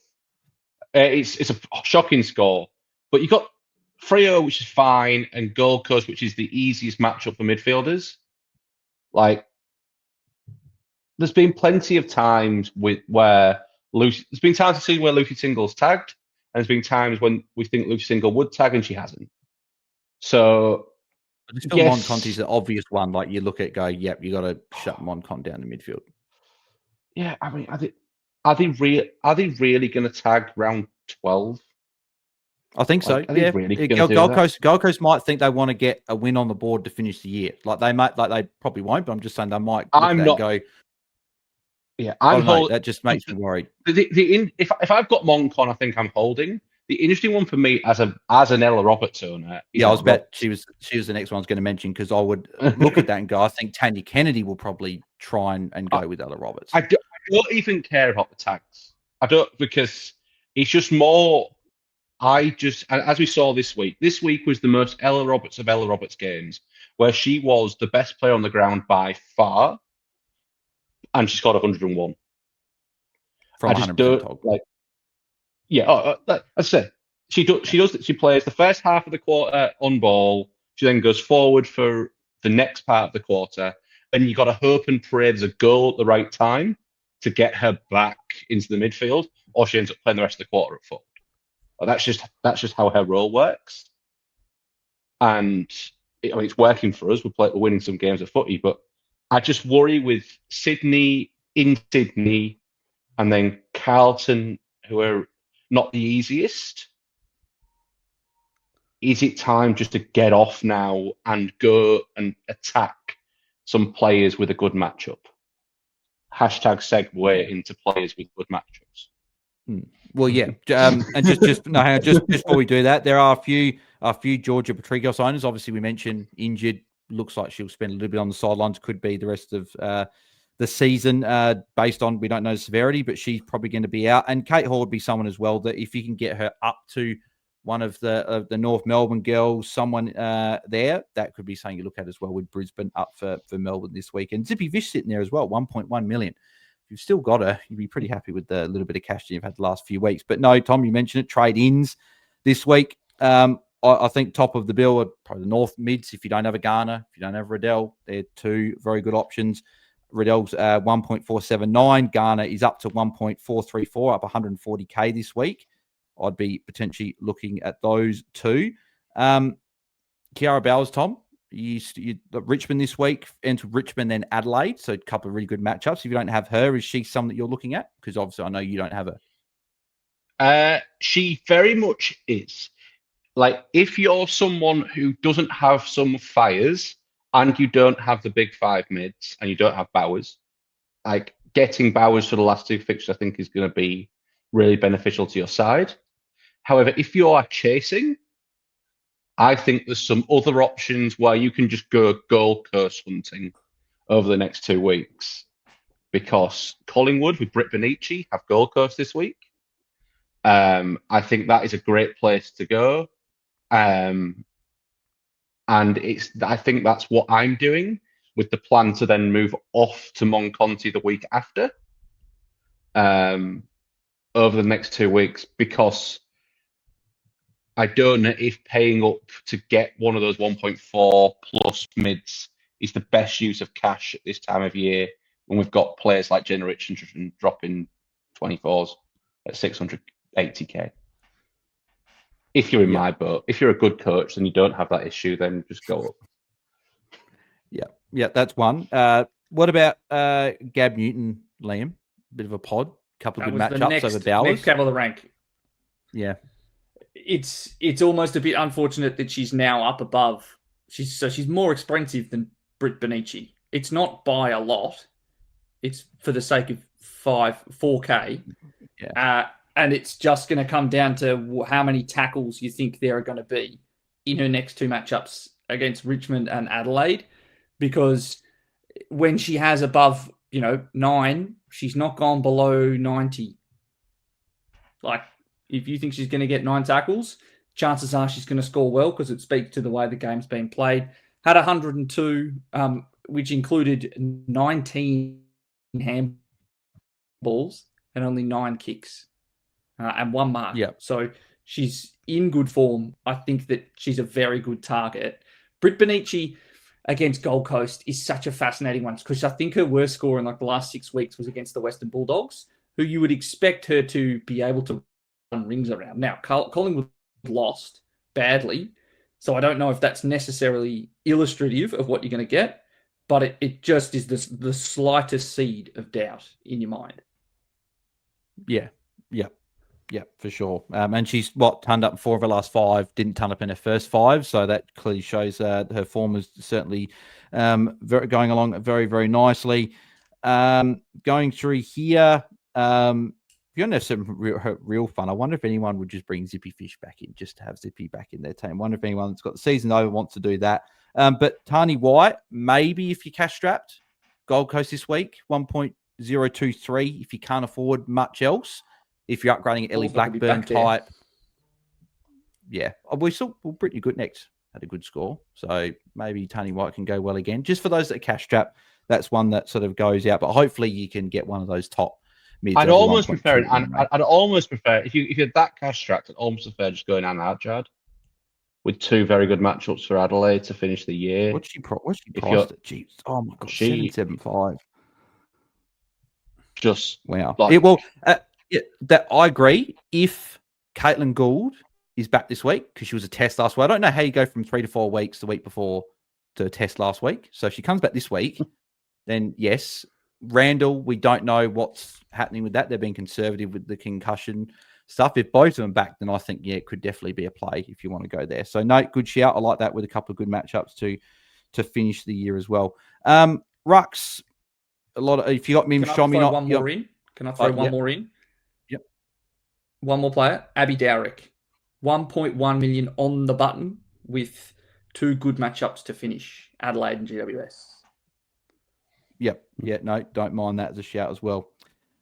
It's a shocking score, but you got Freo, which is fine, and Gold Coast, which is the easiest matchup for midfielders. There's been plenty of times where Lucy Single's tagged, and there's been times when we think Lucy Single would tag and she hasn't. So But it's still Monconte's the obvious one. Like you look at, go, yep, you got to shut Moncon down the midfield. Yeah, I mean, are they really going to tag round 12? I think so. Are they really Gold do that? Coast might think they want to get a win on the board to finish the year. Like they might, like they probably won't. But I'm just saying they might. I'm not. And go, yeah, that just makes me worried. If I've got Moncon, I think I'm holding. The interesting one for me as an Ella Roberts owner. Yeah, I was bet she was the next one I was going to mention, because I would look at that and go, I think Tanya Kennedy will probably try and go with Ella Roberts. I don't even care about the tags. I don't, because it's just more. As we saw this week was the most Ella Roberts games, where she was the best player on the ground by far, and she scored 101. From 100% like. Yeah, as I said, she plays the first half of the quarter on ball. She then goes forward for the next part of the quarter, and you got to hope and pray there's a goal at the right time to get her back into the midfield, or she ends up playing the rest of the quarter at forward. That's just how her role works, and it's working for us. We're winning some games at footy, but I just worry with Sydney, and then Carlton, who are not the easiest. Is it time just to get off now and go and attack some players with a good matchup? Hashtag segue into players with good matchups. Well, yeah, and just before we do that, there are a few Georgia Patrigos owners. Obviously, we mentioned injured. Looks like she'll spend a little bit on the sidelines. Could be the rest of the season, based on, we don't know the severity, but she's probably going to be out. And Kate Hall would be someone as well that if you can get her up to one of the North Melbourne girls, someone there, that could be something you look at as well, with Brisbane up for Melbourne this week. And Zippy Vish sitting there as well, 1.1 million. If you've still got her, you'd be pretty happy with the little bit of cash you've had the last few weeks. But no, Tom, you mentioned it, trade-ins this week. I think top of the bill are probably the North mids. If you don't have a Garner, if you don't have Riddell, they're two very good options. Riddell's 1.479. Garner is up to 1.434, up 140k this week. I'd be potentially looking at those two. Kiara Bowers, Tom, you Richmond this week, into Richmond then Adelaide, so a couple of really good matchups. If you don't have her, is she someone that you're looking at? Because obviously I know you don't have her. She very much is. Like, if you're someone who doesn't have some fires and you don't have the big five mids and you don't have Bowers, like getting Bowers for the last two fixtures, I think is going to be really beneficial to your side. However, if you are chasing, I think there's some other options where you can just go Gold Coast hunting over the next 2 weeks, because Collingwood with Britt Benici have Gold Coast this week. I think that is a great place to go. And I think that's what I'm doing, with the plan to then move off to Monconti the week after, over the next 2 weeks, because I don't know if paying up to get one of those 1.4 plus mids is the best use of cash at this time of year, when we've got players like Jenna Richardson dropping 24s at 680k. If you're in my boat, if you're a good coach and you don't have that issue, then just go up. Yeah, that's one. What about Gab Newton, Liam? Bit of a pod, couple of good matchups over Bowers. Next cab of the rank. Yeah, it's almost a bit unfortunate that she's now up above. She's more expensive than Britt Benici. It's not by a lot. It's for the sake of 4K. Yeah. And it's just going to come down to how many tackles you think there are going to be in her next two matchups against Richmond and Adelaide. Because when she has above, 9, she's not gone below 90. Like, if you think she's going to get 9 tackles, chances are she's going to score well, because it speaks to the way the game's been played. Had 102, which included 19 handballs and only 9 kicks. And 1 mark. Yeah. So she's in good form. I think that she's a very good target. Britt Benici against Gold Coast is such a fascinating one, because I think her worst score in the last 6 weeks was against the Western Bulldogs, who you would expect her to be able to run rings around. Now, Collingwood lost badly, So I don't know if that's necessarily illustrative of what you're going to get, but it just is the slightest seed of doubt in your mind. Yeah, for sure. And she's turned up in 4 of her last 5, didn't turn up in her first 5, so that clearly shows her form is certainly going along very, very nicely. Going through here, if you want to have some real fun, I wonder if anyone would just bring Zippy Fish back in, just to have Zippy back in their team. I wonder if anyone that's got the season over wants to do that. But Tani White, maybe if you're cash strapped, Gold Coast this week, 1.023 if you can't afford much else. If you're upgrading Ellie Blackburn type, yeah, we saw Brittany Goodnext had a good score, so maybe Tony White can go well again. Just for those that are cash strapped, that's one that sort of goes out. But hopefully, you can get one of those top mids. I'd almost prefer if you're that cash strapped, I'd almost prefer just going Anna Adjad with 2 very good matchups for Adelaide to finish the year. What's she priced at? Jeez, oh my god, 775. Just wow. That I agree. If Caitlin Gould is back this week, because she was a test last week, I don't know how you go from 3 to 4 weeks the week before to a test last week. So if she comes back this week, then yes. Randall, we don't know what's happening with that. They're being conservative with the concussion stuff. If both of them back, then I think, yeah, it could definitely be a play if you want to go there. So no, good shout. I like that with a couple of good matchups to finish the year as well. Rucks, a lot of, if you got Mim Shom, Can I throw one more in? Yep. One more player, Abby Dowrick. 1.1 million on the button with 2 good matchups to finish, Adelaide and GWS. Yep. Yeah, no, don't mind that as a shout as well.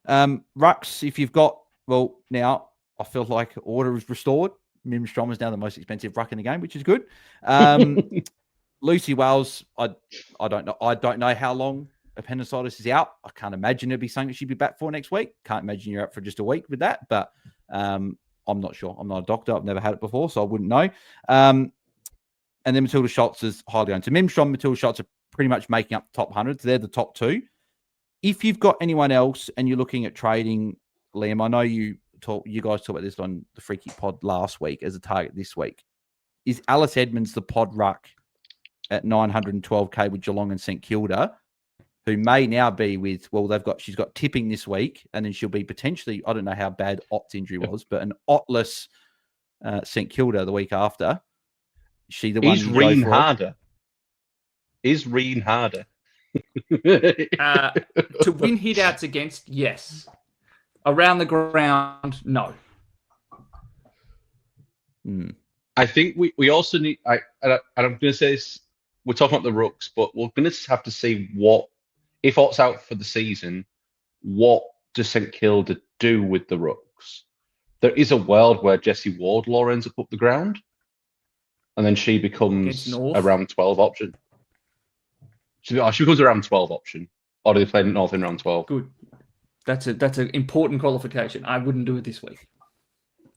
Rucks, if you've got, well, now I feel like order is restored. Mim Strom is now the most expensive ruck in the game, which is good. Lucy Wales, I don't know. I don't know how long appendicitis is out. I can't imagine it'd be something she'd be back for next week. Can't imagine you're out for just a week with that, but I'm not sure. I'm not a doctor. I've never had it before, so I wouldn't know. And then Matilda Schultz is highly owned. So Mim Strom, Matilda Schultz are pretty much making up the top 100. So they're the top 2. If you've got anyone else and you're looking at trading, Liam, I know you guys talked about this on the Freaky Pod last week as a target this week. Is Alice Edmonds the pod ruck at 912k with Geelong and St Kilda, who may now be with, well, she's got tipping this week, and then she'll be potentially, I don't know how bad Ott's injury was, but an Ottless St Kilda the week after. She the one Is Reen harder? Is Reen harder? To win hit-outs against, yes. Around the ground, no. I think we also need, and I'm going to say this, we're talking about the rucks, but we're going to have to see if Ott's out for the season, what does St Kilda do with the rucks? There is a world where Jessie Wardlaw ends up the ground, and then she becomes a round 12 option. She becomes a round 12 option. Or do they play North in round 12? Good. That's an important qualification. I wouldn't do it this week.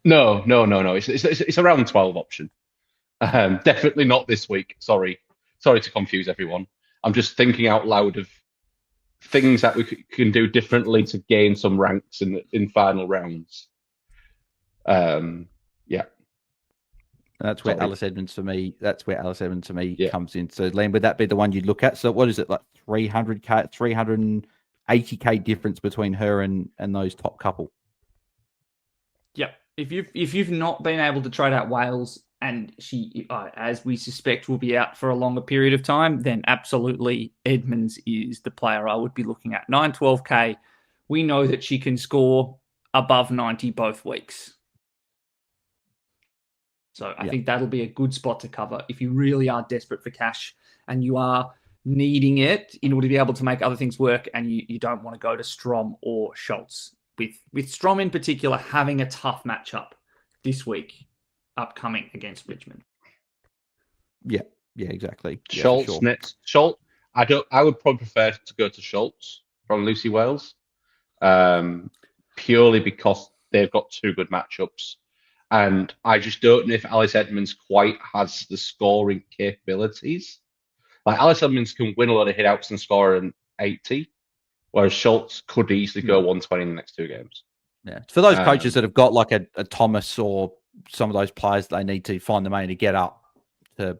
No. It's a round 12 option. Definitely not this week. Sorry to confuse everyone. I'm just thinking out loud of things that we can do differently to gain some ranks in final rounds. Yeah. That's where Alice Edmonds for me. Comes in. So, Liam, would that be the one you'd look at? So, what is it, like 300k, 380k difference between her and those top couple? Yeah. If you've not been able to trade out Wales, and she, as we suspect, will be out for a longer period of time, then absolutely Edmonds is the player I would be looking at. 912k. We know that she can score above 90 both weeks. So I think that'll be a good spot to cover if you really are desperate for cash and you are needing it in order to be able to make other things work, and you don't want to go to Strom or Schultz. With Strom in particular having a tough matchup this week upcoming against Richmond. Yeah, exactly. Schultz sure. next. Schultz. I would probably prefer to go to Schultz from Lucy Wales, purely because they've got 2 good matchups. And I just don't know if Alice Edmonds quite has the scoring capabilities. Like, Alice Edmonds can win a lot of hit-outs and score an 80, whereas Schultz could easily go 120 in the next 2 games. Yeah. For those coaches that have got like a Thomas or some of those players, they need to find the money to get up to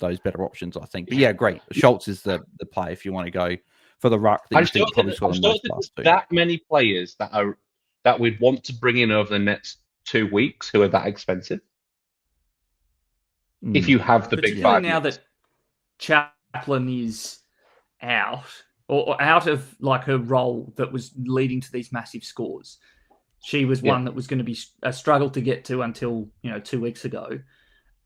those better options, I think. But yeah, great. Schultz is the play if you want to go for the ruck that I you just think don't probably think, score I the just don't most think plus there's two. that many players that we'd want to bring in over the next 2 weeks who are that expensive. If you have the big Particularly 5 now minutes. that Chaplin is out or out of like her role that was leading to these massive scores. She was one that was going to be a struggle to get to until 2 weeks ago.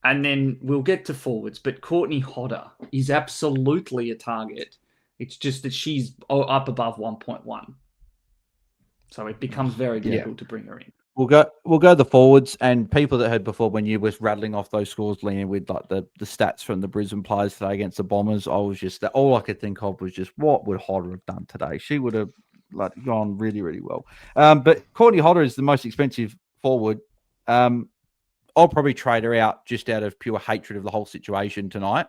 And then we'll get to forwards, but Courtney Hodder is absolutely a target. It's just that she's up above 1.1. So it becomes very difficult to bring her in. We'll go the forwards, and people that heard before when you was rattling off those scores, Liam, with like the stats from the Brisbane players today against the Bombers. I was just all I could think of was just what would Hodder have done today? She would have gone really, really well. But Courtney Hodder is the most expensive forward. I'll probably trade her out just out of pure hatred of the whole situation tonight.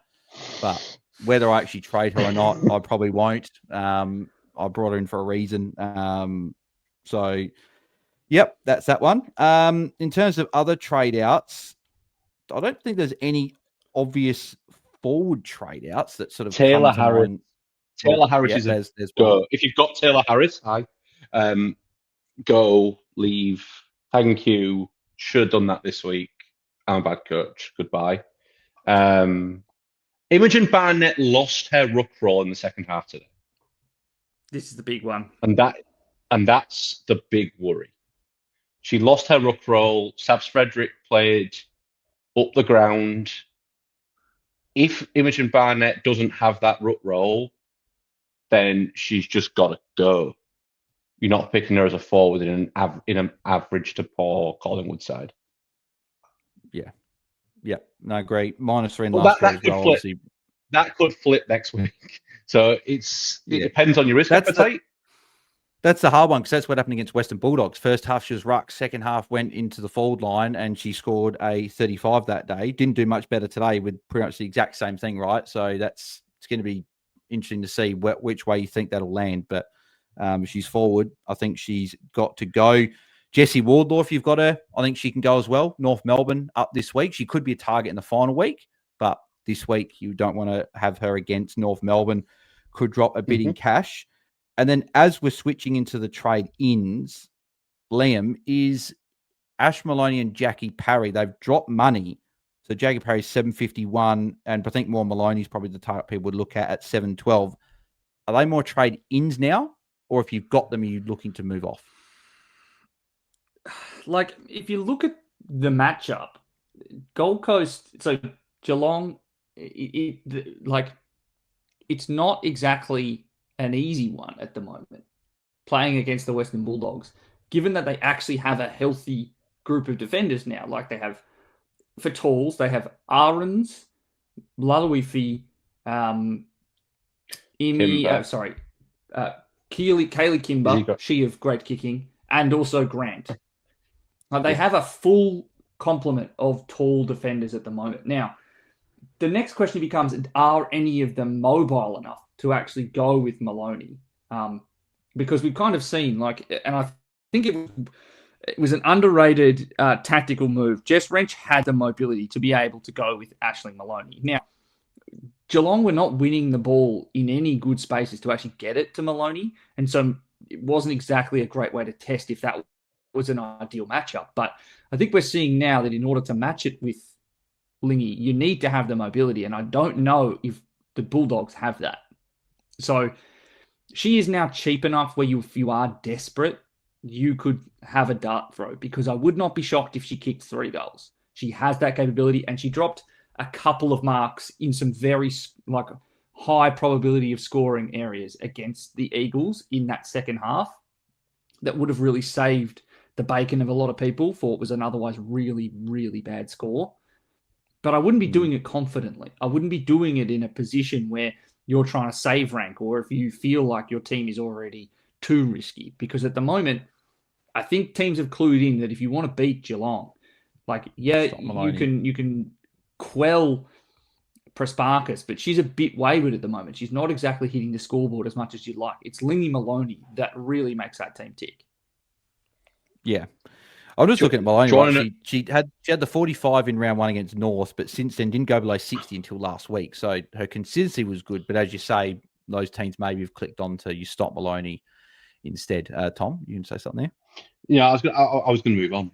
But whether I actually trade her or not, I probably won't. I brought her in for a reason. So, yep, that's that one. In terms of other trade outs, I don't think there's any obvious forward trade outs that sort of Taylor come to Harris. mind. Taylor Harris is there's go. one. If you've got Taylor Harris, go, leave. Thank you. Should have done that this week. I'm a bad coach. Goodbye. Imogen Barnett lost her ruck role in the second half today. This is the big one. And that's the big worry. She lost her ruck role. Sabs Frederick played up the ground. If Imogen Barnett doesn't have that ruck role, then she's just got to go. You're not picking her as a forward in an average to poor Collingwood side. Yeah. No, great. -3 in last that as could well. flip. Obviously. That could flip next week. So it depends on your risk appetite. That's the hard one because that's what happened against Western Bulldogs. First half, she was ruck. Second half, went into the forward line and she scored a 35 that day. Didn't do much better today with pretty much the exact same thing, right? So it's going to be interesting to see which way you think that'll land. But she's forward. I think she's got to go. Jessie Wardlaw, if you've got her, I think she can go as well. North Melbourne up this week. She could be a target in the final week, but this week you don't want to have her against North Melbourne. Could drop a bit in cash. And then as we're switching into the trade-ins, Liam, is Ash Maloney and Jackie Parry. They've dropped money. So Jackie Parry's 751, and I think more Maloney's probably the target people would look at 712. Are they more trade-ins now? Or if you've got them, are you looking to move off? Like, if you look at the matchup, Gold Coast, so Geelong, it's not exactly an easy one at the moment, playing against the Western Bulldogs, given that they actually have a healthy group of defenders now. Like they have, for talls, they have Ahrens, Lalawifi, Kaylee Kimber, she of great kicking, and also Grant. They have a full complement of tall defenders at the moment. Now, the next question becomes, are any of them mobile enough to actually go with Maloney? Because we've kind of seen, and I think it was an underrated tactical move. Jess Wrench had the mobility to be able to go with Aisling Maloney. Now, Geelong were not winning the ball in any good spaces to actually get it to Maloney, and so it wasn't exactly a great way to test if that was an ideal matchup. But I think we're seeing now that in order to match it with Lingy, you need to have the mobility, and I don't know if the Bulldogs have that. So she is now cheap enough where if you are desperate, you could have a dart throw, because I would not be shocked if she kicked 3 goals. She has that capability, and she dropped a couple of marks in some very high probability of scoring areas against the Eagles in that second half that would have really saved the bacon of a lot of people for what was an otherwise really, really bad score. But I wouldn't be doing it confidently. I wouldn't be doing it in a position where you're trying to save rank, or if you feel like your team is already too risky. Because at the moment, I think teams have clued in that if you want to beat Geelong, you can quell Prasparkas, but she's a bit wayward at the moment. She's not exactly hitting the scoreboard as much as you'd like. It's Lingy Maloney that really makes that team tick. Yeah. I'm just looking at Maloney. Right? She had the 45 in round 1 against North, but since then didn't go below 60 until last week. So her consistency was good. But as you say, those teams maybe have clicked on to you stop Maloney instead. Tom, you can say something there? Yeah, I was going to move on.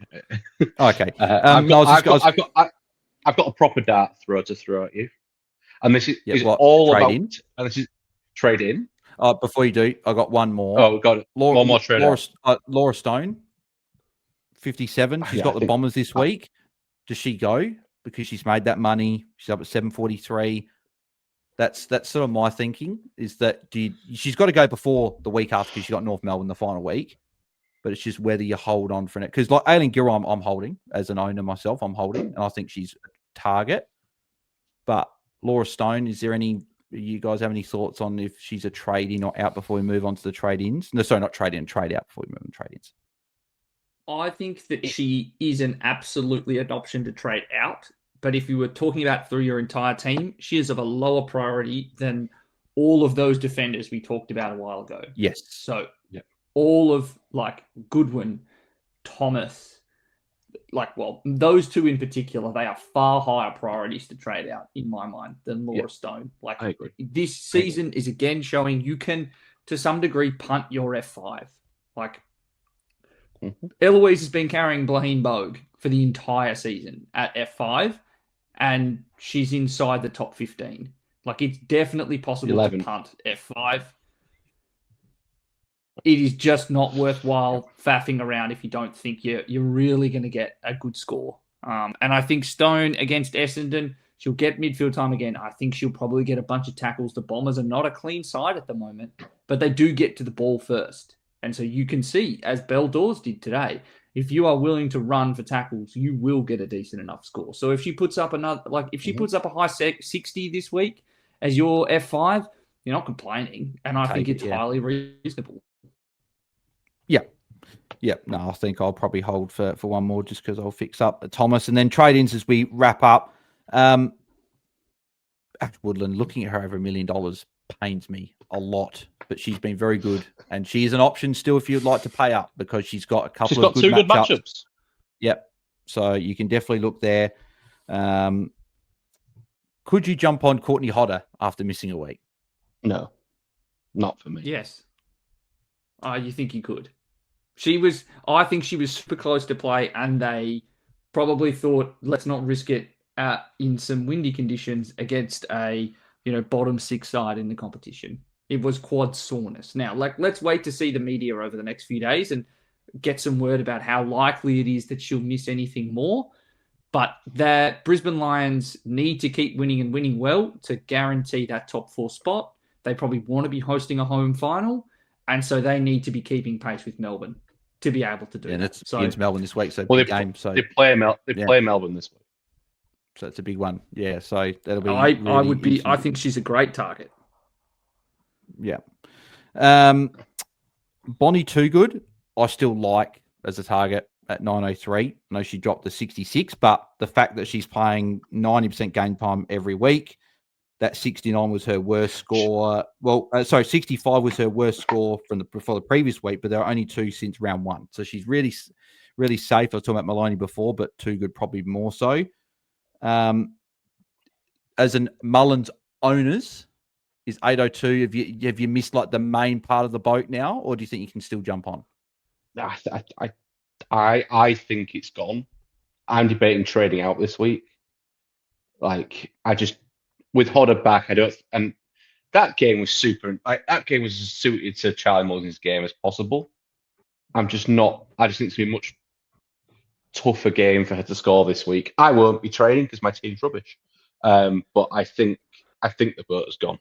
Okay. I've got a proper dart throw to throw at you, and this is all about. And this is trade in. Before you do, I got one more. Oh, got it. One more trade. Laura Stone, 57. She's got the Bombers this week. Does she go because she's made that money? She's up at 743. That's sort of my thinking. Is that she's got to go before the week after because she got North Melbourne the final week. But it's just whether you hold on for it. Because like Aileen Gilroy, I'm holding as an owner myself. I'm holding, and I think she's a target. But Laura Stone, you guys have any thoughts on if she's a trade-in or out before we move on to the trade-ins? No, sorry, not trade-in, trade-out before we move on to trade-ins. I think that she is an option to trade out. But if you were talking about through your entire team, she is of a lower priority than all of those defenders we talked about a while ago. Yes. So all of like Goodwin, Thomas, those two in particular, they are far higher priorities to trade out in my mind than Laura Stone. Like, I agree. This season is again showing you can, to some degree, punt your F5. Like, Eloise has been carrying Blaine Bogue for the entire season at F5, and she's inside the top 15. Like, it's definitely possible 11. To punt F5. It is just not worthwhile faffing around if you don't think you're really going to get a good score. And I think Stone against Essendon, she'll get midfield time again. I think she'll probably get a bunch of tackles. The Bombers are not a clean side at the moment, but they do get to the ball first. And so you can see, as Belle Dawes did today, if you are willing to run for tackles, you will get a decent enough score. So if she puts up puts up a high 60 this week as your F5, you're not complaining. And I think it's highly reasonable. Yeah. No, I think I'll probably hold for one more just because I'll fix up Thomas. And then trade-ins as we wrap up. Woodland, looking at her over $1 million pains me a lot. But she's been very good. And she is an option still if you'd like to pay up because she's got a couple of good matchups. Yep. So you can definitely look there. Could you jump on Courtney Hodder after missing a week? No, not for me. Yes. You think you could? I think she was super close to play, and they probably thought, let's not risk it in some windy conditions against a bottom 6 side in the competition. It was quad soreness. Now, let's wait to see the media over the next few days and get some word about how likely it is that she'll miss anything more. But the Brisbane Lions need to keep winning and winning well to guarantee that top 4 spot. They probably want to be hosting a home final, and so they need to be keeping pace with Melbourne to be able to do that. And it's against Melbourne this week, so big game. So they play Melbourne this week, so it's a big one. Yeah, so that'll be. I think she's a great target. Yeah, Bonnie Too Good, I still like as a target at 903. I know she dropped to 66, but the fact that she's playing 90% game time every week. That 69 was her worst score. 65 was her worst score for the previous week, but there are only 2 since round 1. So she's really, really safe. I was talking about Maloney before, but Too Good probably more so. As an Mullins owners, is 802. Have you missed like the main part of the boat now, or do you think you can still jump on? I think it's gone. I'm debating trading out this week. With Hodder back, and that game was super. That game was as suited to Charlie Mullins' game as possible. I just think it's going to be a much tougher game for her to score this week. I won't be trading because my team's rubbish. But I think the boat has gone.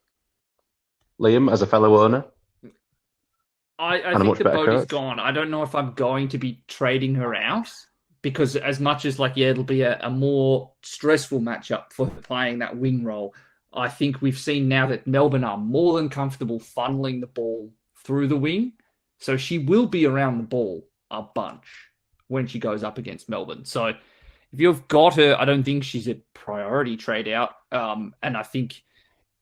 Liam, as a fellow owner, I think the boat is gone. I don't know if I'm going to be trading her out. Because as much as it'll be a more stressful matchup for playing that wing role, I think we've seen now that Melbourne are more than comfortable funneling the ball through the wing. So she will be around the ball a bunch when she goes up against Melbourne. So if you've got her, I don't think she's a priority trade out. And I think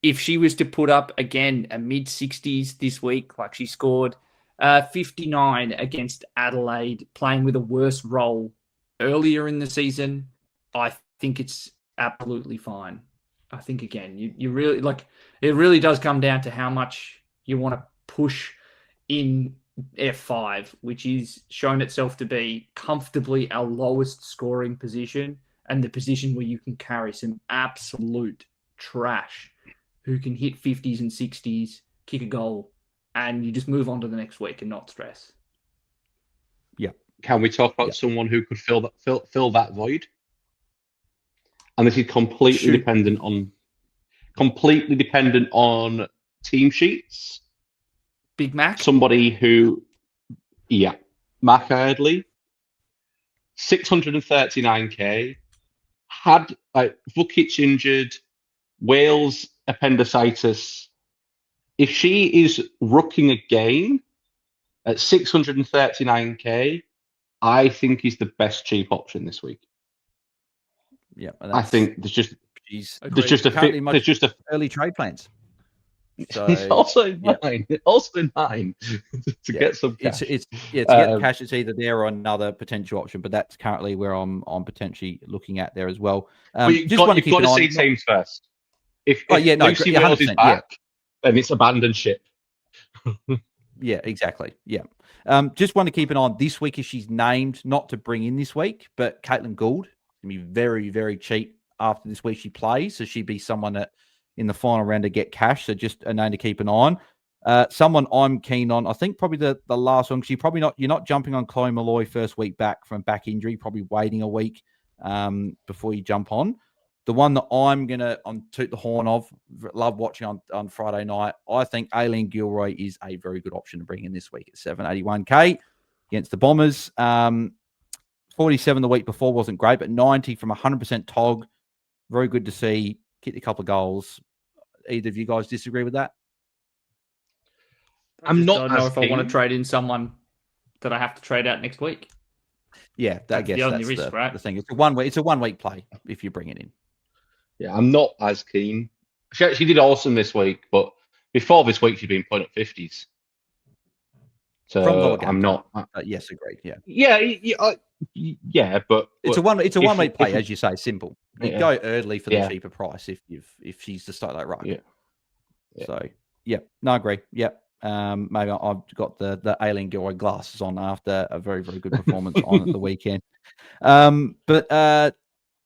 if she was to put up, again, a mid-60s this week, like she scored 59 against Adelaide, playing with a worse role earlier in the season. I think it's absolutely fine. I think, again, you really it really does come down to how much you want to push in F5, which is shown itself to be comfortably our lowest scoring position and the position where you can carry some absolute trash who can hit 50s and 60s, kick a goal, and you just move on to the next week and not stress. Yeah. Can we talk about someone who could fill that void? And this is completely dependent on team sheets. Big Mac? Somebody who, Mac Eardley, 639k, had Vukic injured, Wales appendicitis. If she is rooking again at 639k, I think he's the best cheap option this week. Yeah, I think there's just early trade plans. So it's also in mine. Also in mine to get some cash. To get cash, it's either there or another potential option. But that's currently where I'm potentially looking at there as well. But you've got to see teams first. If Lucy Wales is back, then it's abandoned ship. Yeah, exactly. Yeah. Just want to keep an eye on this week if she's named, not to bring in this week, but Caitlin Gould can be very, very cheap after this week she plays. So she'd be someone that in the final round to get cash. So just a name to keep an eye on. Someone I'm keen on, I think probably the last one, because you're not jumping on Chloe Malloy first week back from back injury, probably waiting a week before you jump on. The one that I'm going to toot the horn of, love watching on Friday night, I think Aileen Gilroy is a very good option to bring in this week at 781k against the Bombers. 47 the week before wasn't great, but 90 from 100% TOG. Very good to see. Kicked a couple of goals. Either of you guys disagree with that? I don't know if I want to trade in someone that I have to trade out next week. Yeah, I guess that's the risk, right? The thing. It's a 1 week. It's a 1 week play if you bring it in. Yeah, I'm not as keen. She actually did awesome this week, but before this week, she'd been putting up 50s. So I'm not. Yes, agreed. Yeah. Yeah, but it's a 1 week play, as you say, simple. You go early for the cheaper price if she's to start that right. Yeah. So no, I agree. Yep. Maybe I've got the Aileen Gilroy glasses on after a very, very good performance on the weekend. But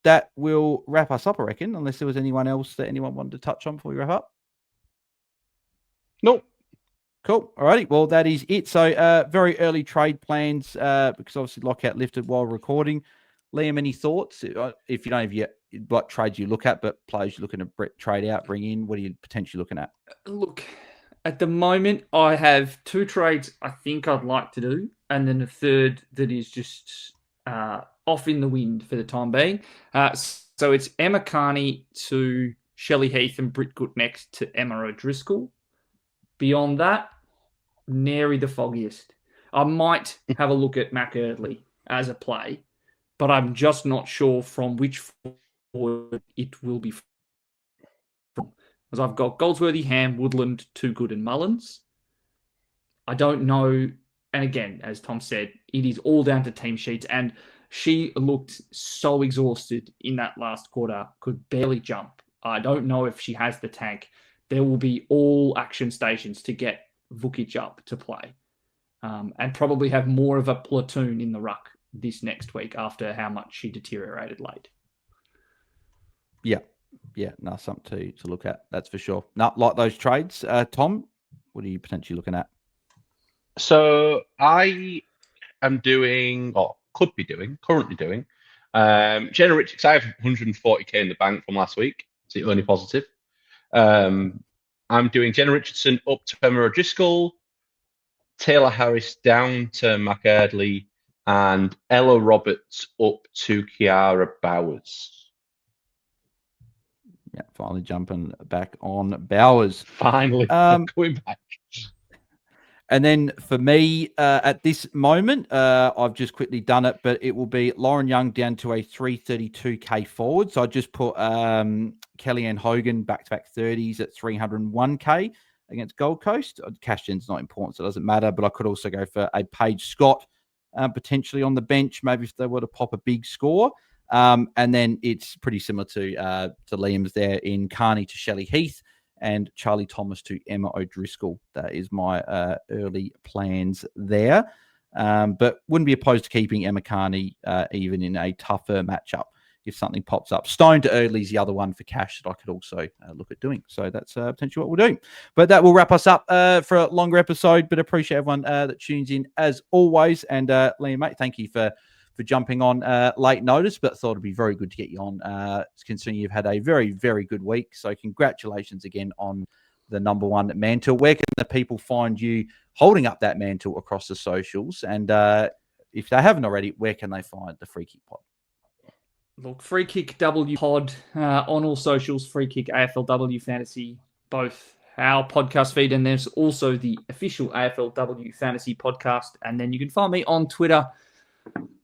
that will wrap us up, I reckon, unless there was anyone else that anyone wanted to touch on before we wrap up. Nope. Cool. All righty. Well, that is it. So very early trade plans because obviously lockout lifted while recording. Liam, any thoughts? If you don't have yet, what trades you look at, but players you're looking to trade out, bring in, what are you potentially looking at? Look, at the moment, I have 2 trades I think I'd like to do, and then a third that is just off in the wind for the time being. So it's Emma Carney to Shelley Heath and Britt Goodnext to Emma O'Driscoll. Beyond that, nary the foggiest. I might have a look at Mac Eardley as a play, but I'm just not sure from which forward it will be from. Because I've got Goldsworthy, Ham, Woodland, Too Good, and Mullins. I don't know. And again, as Tom said, it is all down to team sheets. And she looked so exhausted in that last quarter, could barely jump. I don't know if she has the tank. There will be all action stations to get Vukic up to play and probably have more of a platoon in the ruck this next week after how much she deteriorated late. Yeah, no, something to look at. That's for sure. Not like those trades. Tom, what are you potentially looking at? So I am doing, or currently doing, Jenna Richards. I have 140k in the bank from last week. It's the only positive. I'm doing Jenna Richardson up to Emma O'Driscoll, Taylor Harris down to Mac Eardley, and Ella Roberts up to Kiara Bowers. Yeah, finally jumping back on Bowers. Finally going back. And then for me, at this moment, I've just quickly done it, but it will be Lauren Young down to a 332k forward. So I just put Kellyanne Hogan back-to-back 30s at 301k against Gold Coast. Cash in's not important, so it doesn't matter, but I could also go for a Paige Scott potentially on the bench, maybe if they were to pop a big score. And then it's pretty similar to Liam's there in Carney to Shelley Heath and Charlie Thomas to Emma O'Driscoll. That is my early plans there. But wouldn't be opposed to keeping Emma Carney even in a tougher matchup if something pops up. Stone to Eardley's the other one for cash that I could also look at doing. So that's potentially what we'll do. But that will wrap us up for a longer episode. But appreciate everyone that tunes in as always. And Liam, mate, thank you for jumping on late notice, but thought it'd be very good to get you on, considering you've had a very, very good week. So congratulations again on the number one mantle. Where can the people find you holding up that mantle across the socials? And if they haven't already, where can they find the Free Kick Pod? Look, Free Kick W Pod on all socials, Free Kick AFLW Fantasy, both our podcast feed, and there's also the official AFLW Fantasy podcast. And then you can find me on Twitter.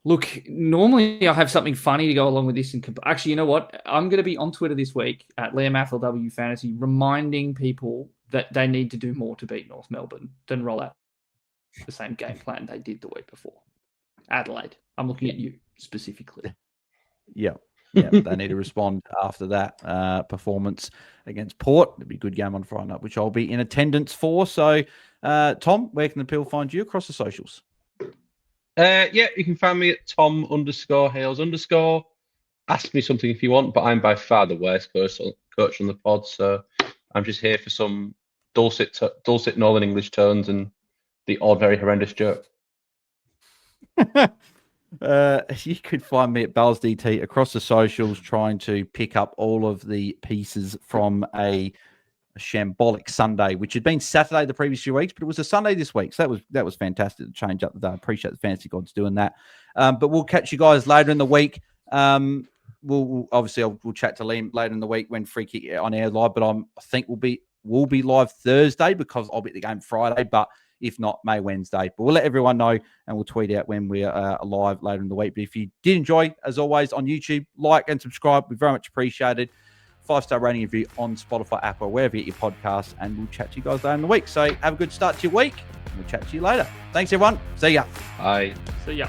Look, normally I have something funny to go along with this. Actually, you know what? I'm going to be on Twitter this week at Liam AFLW Fantasy, reminding people that they need to do more to beat North Melbourne than roll out the same game plan they did the week before. Adelaide, I'm looking at you specifically. Yeah, they need to respond after that performance against Port. It'll be a good game on Friday night, which I'll be in attendance for. So, Tom, where can the people find you across the socials? You can find me at Tom_Hales_. Ask me something if you want, but I'm by far the worst coach on the pod, so I'm just here for some dulcet Northern English tones and the odd, very horrendous joke. You could find me at BAILSDT across the socials, trying to pick up all of the pieces from a shambolic Sunday, which had been Saturday the previous few weeks, but it was a Sunday this week. So that was fantastic to change up the day. I appreciate the fantasy gods doing that. But we'll catch you guys later in the week. We'll chat to Liam later in the week when Free Kick on air live, but I think we'll be live Thursday because I'll be at the game Friday, but if not, May Wednesday. But we'll let everyone know and we'll tweet out when we're live later in the week. But if you did enjoy, as always, on YouTube, like and subscribe. We very much appreciate it. 5-star rating review on Spotify, Apple, or wherever you get your podcasts, and we'll chat to you guys later in the week. So have a good start to your week, and we'll chat to you later. Thanks, everyone. See ya. Bye. See ya.